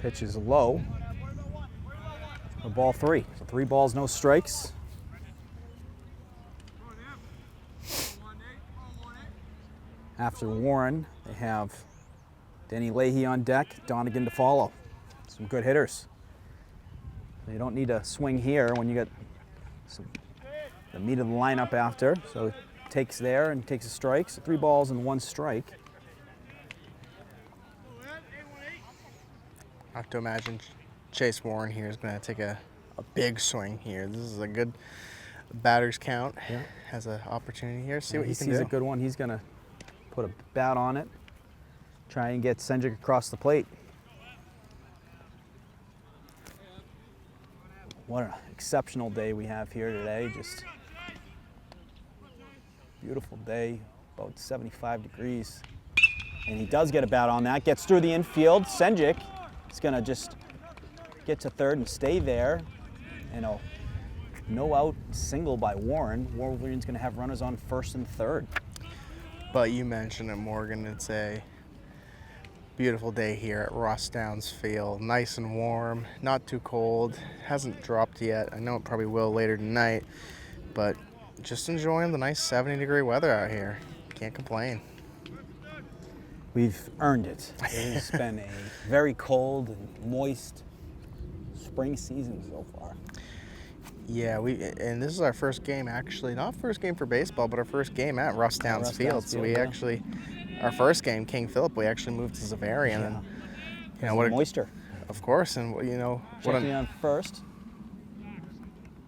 A: Pitch is low. A ball 3. So 3 balls, no strikes. After Warren, they have Denny Leahy on deck, Donegan to follow. Some good hitters. You don't need a swing here when you get the meat of the lineup after. So takes there and takes a strike. So 3 balls and 1 strike.
B: I have to imagine Chase Warren here is going to take a big swing here. This is a good batter's count.
A: Yeah.
B: Has an opportunity here. See what
A: he
B: you can
A: sees
B: do.
A: a good one. He's going to put a bat on it. Try and get Senjic across the plate. What an exceptional day we have here today. Just beautiful day, about 75 degrees. And he does get a bat on that, gets through the infield. Senjic is gonna just get to third and stay there. And a no out single by Warren. Wolverine's gonna have runners on first and third.
B: But you mentioned it, Morgan. It's a beautiful day here at Ross Downs Field. Nice and warm, not too cold. Hasn't dropped yet. I know it probably will later tonight, but just enjoying the nice 70-degree weather out here. Can't complain.
A: We've earned it. It has been a very cold and moist spring season so far.
B: Yeah, and this is our first game, actually, not first game for baseball, but our first game at Ross Downs Field. So we actually, our first game, King Philip, we actually moved to Zavarian.
A: Yeah.
B: And, you know, what
A: moisture.
B: Of course, and you know,
A: checking on first.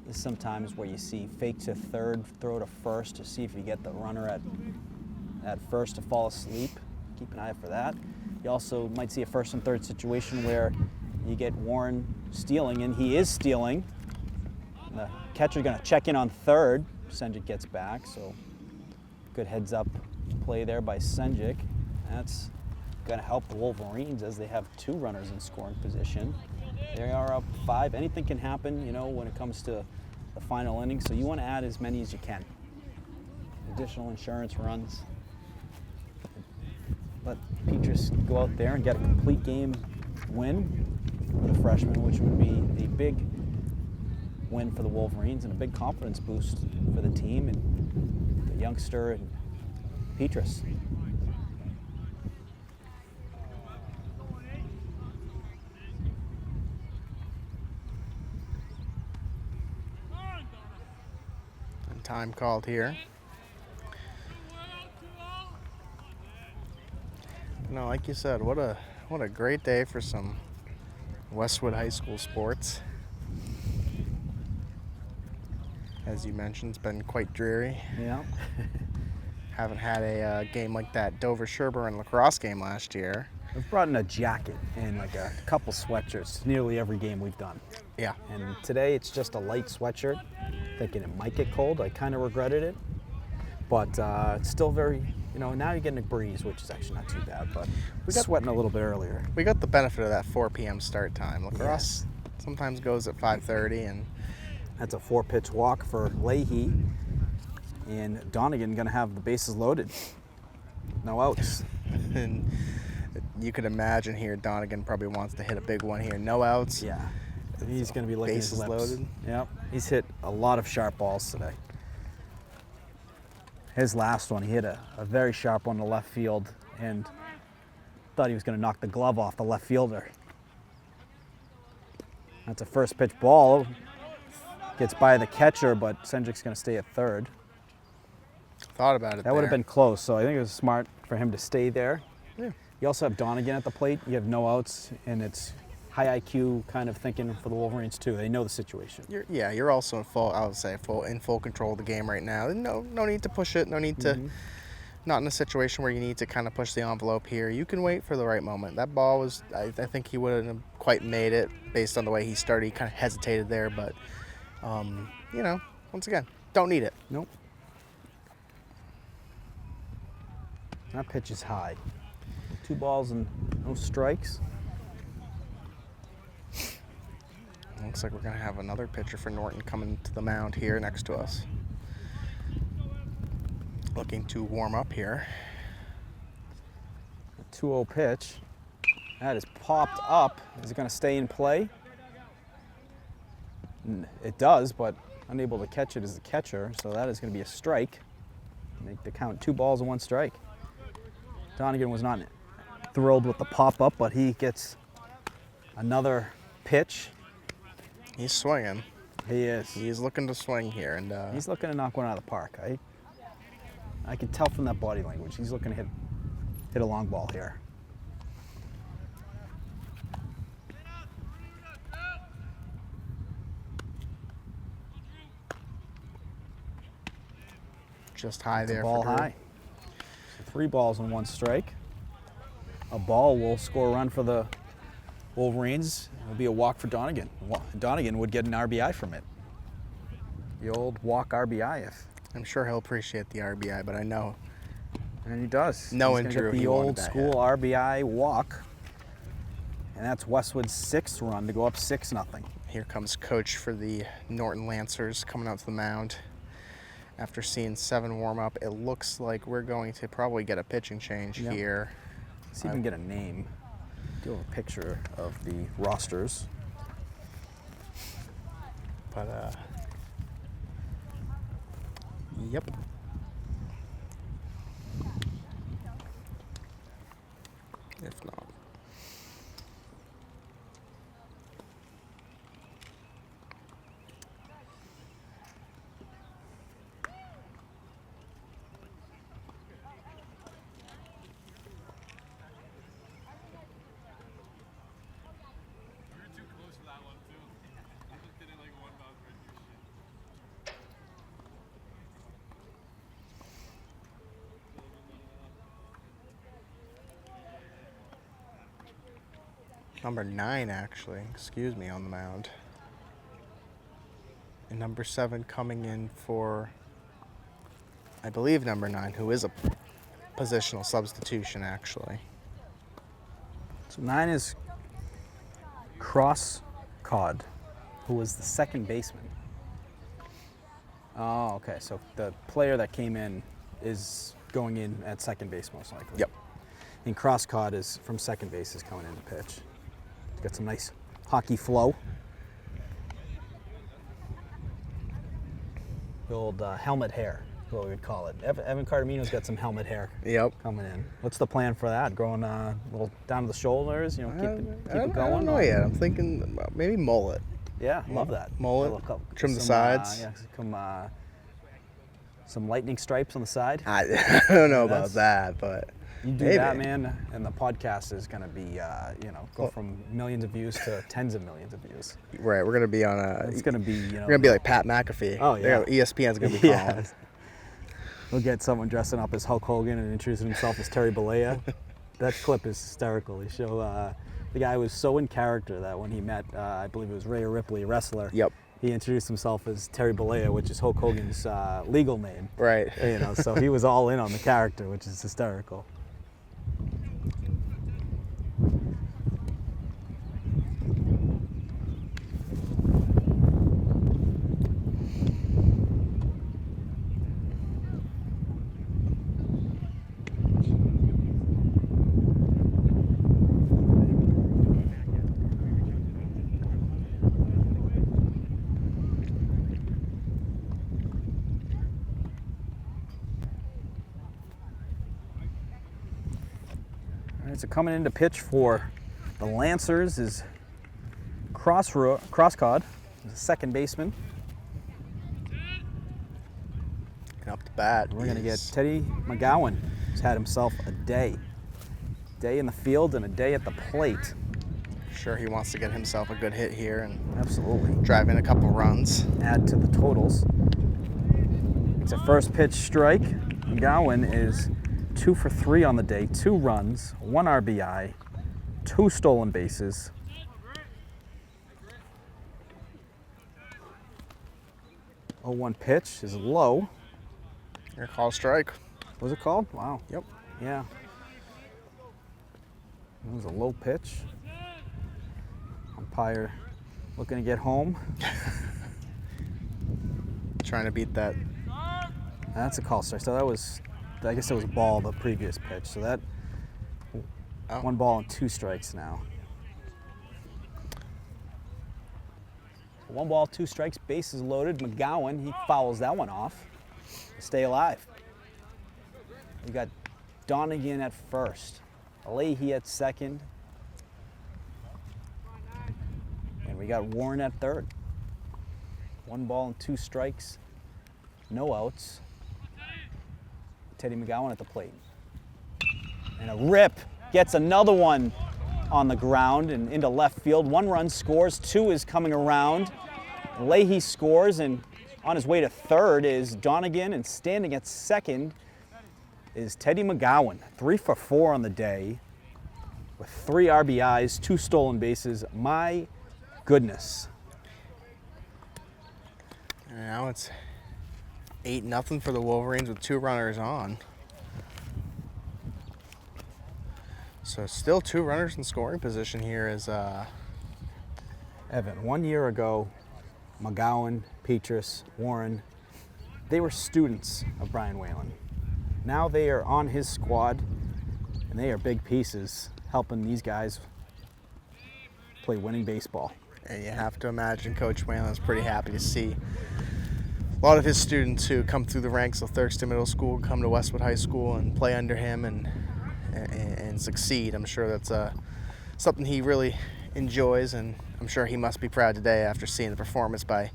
A: Is sometimes where you see fake to third, throw to first to see if you get the runner at first to fall asleep. Keep an eye out for that. You also might see a first and third situation where you get Warren stealing, and he is stealing. The catcher's going to check in on third. Senjic gets back, so good heads up play there by Senjic. That's going to help the Wolverines as they have 2 runners in scoring position. They are up 5. Anything can happen, you know, when it comes to the final inning, so you want to add as many as you can. Additional insurance runs. Let Petrus go out there and get a complete game win for the freshman, which would be a big win for the Wolverines and a big confidence boost for the team and the youngster and Petrus.
B: And time called here. No, like you said, what a great day for some Westwood High School sports. As you mentioned, it's been quite dreary.
A: Yeah.
B: Haven't had a game like that Dover-Sherburne lacrosse game last year.
A: We've brought in a jacket and like a couple sweatshirts nearly every game we've done.
B: Yeah.
A: And today it's just a light sweatshirt, thinking it might get cold. I kind of regretted it, but it's still very, you know, now you're getting a breeze, which is actually not too bad, but we got sweating a little bit earlier.
B: We got the benefit of that 4 p.m. start time. Lacrosse sometimes goes at 5:30, and
A: that's a 4-pitch walk for Leahy. And Donegan going to have the bases loaded. No outs.
B: and you could imagine here Donegan probably wants to hit a big one here. No outs.
A: Yeah. He's going to be licking his
B: bases
A: lips.
B: loaded.
A: Yep. He's hit a lot of sharp balls today. His last one, he hit a very sharp one to left field and thought he was going to knock the glove off the left fielder. That's a first pitch ball. Gets by the catcher, but Senjic's going to stay at third.
B: Thought about it.
A: That would have been close, so I think it was smart for him to stay there.
B: Yeah.
A: You also have Donegan at the plate. You have no outs, and it's high IQ kind of thinking for the Wolverines too. They know the situation.
B: You're also in full. I would say in full control of the game right now. No need to push it. No need to. Not in a situation where you need to kind of push the envelope here. You can wait for the right moment. That ball was. I think he wouldn't have quite made it based on the way he started. He kind of hesitated there, but you know, once again, don't need it.
A: Nope. That pitch is high. 2 balls and no strikes.
B: Looks like we're going to have another pitcher for Norton coming to the mound here next to us. looking to warm up here.
A: A 2-0 pitch. That is popped up. Is it going to stay in play? It does, but unable to catch it as the catcher, so that is going to be a strike. Make the count 2 balls and 1 strike. Donegan was not thrilled with the pop-up, but he gets another pitch.
B: He's swinging.
A: He is.
B: He's looking to swing here, and
A: He's looking to knock one out of the park. I can tell from that body language. He's looking to hit a long ball here.
B: just high there.
A: Ball
B: for Drew.
A: high. So 3 balls and 1 strike. A ball will score a run for the Wolverines. It'll be a walk for Donegan. Donegan would get an RBI from it. The old walk RBI.
B: I'm sure he'll appreciate the RBI, but I know.
A: And he does.
B: Knowing
A: He's gonna
B: Drew,
A: get
B: he
A: the
B: wanted
A: old
B: that
A: school RBI walk. And that's Westwood's 6th run to go up 6-0.
B: Here comes coach for the Norton Lancers coming out to the mound. After seeing 7 warm up, it looks like we're going to probably get a pitching change here.
A: Let's see if we can get a name. Do a picture of the rosters.
B: But, yep. If not. Number 9, actually, excuse me, on the mound. And number 7 coming in for, I believe, number 9, who is a positional substitution, actually.
A: So 9 is Cross Cod, who was the second baseman. Oh, okay. So the player that came in is going in at second base, most likely.
B: Yep.
A: And Cross Cod is from second base, is coming in to pitch. He's got some nice hockey flow. The old helmet hair is what we would call it. Evan Cardamino's got some helmet hair coming in. What's the plan for that? Growing a little down to the shoulders, you know, keep it going?
B: I don't know yet. I'm thinking maybe mullet.
A: Yeah, love that.
B: Mullet, trim the sides.
A: Some lightning stripes on the side.
B: I don't know about that, but
A: you do
B: maybe.
A: that, man, and the podcast is going to be, go from millions of views to tens of millions of views.
B: Right, we're going to be on a...
A: It's going to be,
B: We're going to be like Pat McAfee.
A: Oh, yeah.
B: ESPN's going to be calling.
A: We'll get someone dressing up as Hulk Hogan and introducing himself as Terry Bollea. That clip is hysterical. They show the guy was so in character that when he met, I believe it was Rhea Ripley, a wrestler.
B: Yep.
A: He introduced himself as Terry Bollea, which is Hulk Hogan's legal name.
B: Right.
A: So he was all in on the character, which is hysterical. So coming in to pitch for the Lancers is Crosscod, the second baseman.
B: And up to bat.
A: We're going to get Teddy McGowan, who's had himself a day in the field and a day at the plate.
B: Sure, he wants to get himself a good hit here and
A: absolutely
B: drive in a couple runs.
A: Add to the totals. It's a first pitch strike. McGowan is 2 for 3 on the day, 2 runs, 1 RBI, 2 stolen bases. Oh, 1 pitch is low.
B: Your call strike.
A: Was it called? Wow.
B: Yep.
A: Yeah. It was a low pitch. Umpire looking to get home.
B: Trying to beat that.
A: That's a call strike. So that was I guess it was a ball the previous pitch. So that 1 ball and 2 strikes now. 1 ball, 2 strikes, bases loaded. McGowan, he fouls that one off to stay alive. We got Donegan at first, Leahy at second, and we got Warren at third. 1 ball and 2 strikes, no outs. Teddy McGowan at the plate. And a rip, gets another one on the ground and into left field. 1 run scores, 2 is coming around. Leahy scores, and on his way to third is Donegan, and standing at second is Teddy McGowan. 3 for 4 on the day with 3 RBIs, 2 stolen bases. My goodness.
B: And now it's 8-0 for the Wolverines with 2 runners on. So still 2 runners in scoring position here as
A: Evan, 1 year ago, McGowan, Petrus, Warren, they were students of Brian Whalen. Now they are on his squad, and they are big pieces helping these guys play winning baseball.
B: And you have to imagine Coach Whalen's pretty happy to see a lot of his students who come through the ranks of Thurston Middle School come to Westwood High School and play under him and succeed. I'm sure that's something he really enjoys, and I'm sure he must be proud today after seeing the performance by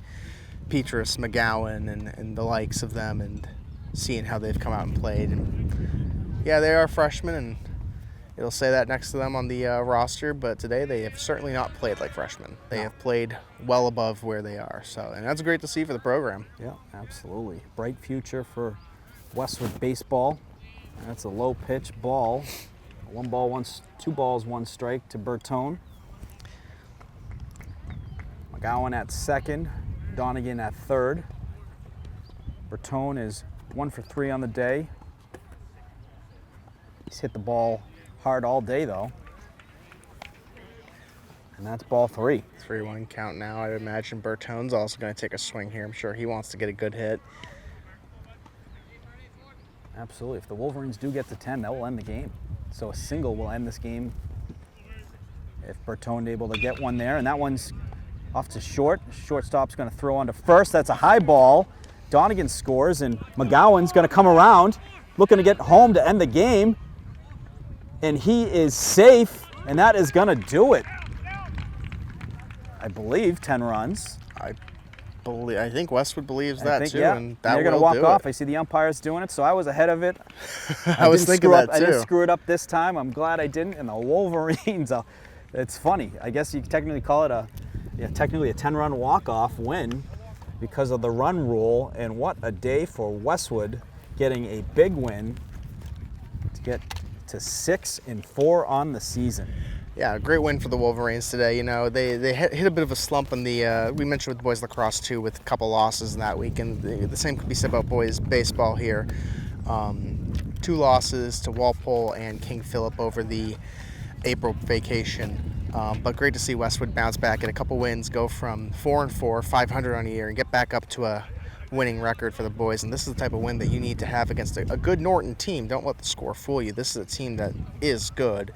B: Petrus, McGowan, and the likes of them, and seeing how they've come out and played. And yeah, they are freshmen, and it'll say that next to them on the roster, but today they have certainly not played like freshmen. They have played well above where they are, and that's great to see for the program.
A: Yeah, absolutely. Bright future for Westwood Baseball. That's a low pitch ball. 1 ball, 2 balls, 1 strike to Bertone. McGowan at second, Donegan at third. Bertone is 1 for 3 on the day. He's hit the ball hard all day though. And that's ball 3.
B: 3-1 count now. I'd imagine Bertone's also going to take a swing here. I'm sure he wants to get a good hit.
A: Absolutely. If the Wolverines do get to 10, that will end the game. So a single will end this game if Bertone able to get one there. And that one's off to short. Shortstop's going to throw on to first. That's a high ball. Donegan scores, and McGowan's going to come around, looking to get home to end the game. And he is safe, and that is going to do it. I believe 10 runs.
B: I think Westwood believes that too,
A: yeah.
B: and that
A: they're going to
B: will
A: walk
B: do
A: off.
B: it.
A: I see the umpires doing it, so I was ahead of it.
B: I was thinking that too.
A: I didn't screw it up this time. I'm glad I didn't. And the Wolverines, it's funny. I guess you could technically call it technically a 10-run walk-off win because of the run rule. And what a day for Westwood, getting a big win to get to 6-4 on the season.
B: Yeah, great win for the Wolverines today. You know, they hit a bit of a slump in the, we mentioned with boys lacrosse too, with a couple losses in that week, and the same could be said about boys baseball here. 2 losses to Walpole and King Philip over the April vacation. But great to see Westwood bounce back, get a couple wins, go from 4-4, 500 on a year, and get back up to a winning record for the boys. And this is the type of win that you need to have against a good Norton team. Don't let the score fool you. This is a team that is good.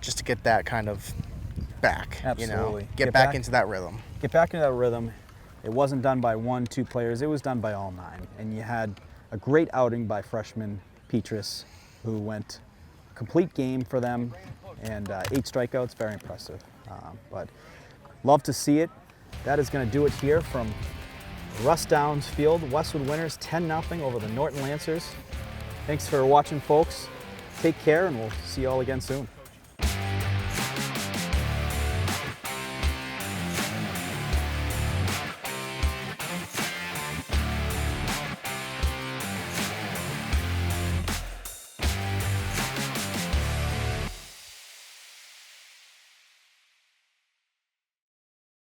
B: Just to get that kind of back.
A: Absolutely.
B: You know, get back into that rhythm.
A: Get back into that rhythm. It wasn't done by 1, 2 players. It was done by all 9. And you had a great outing by freshman Petrus, who went complete game for them, and 8 strikeouts. Very impressive. But love to see it. That is going to do it here from Russ Downs Field. Westwood winners 10-0 over the Norton Lancers. Thanks for watching, folks. Take care, and we'll see you all again soon.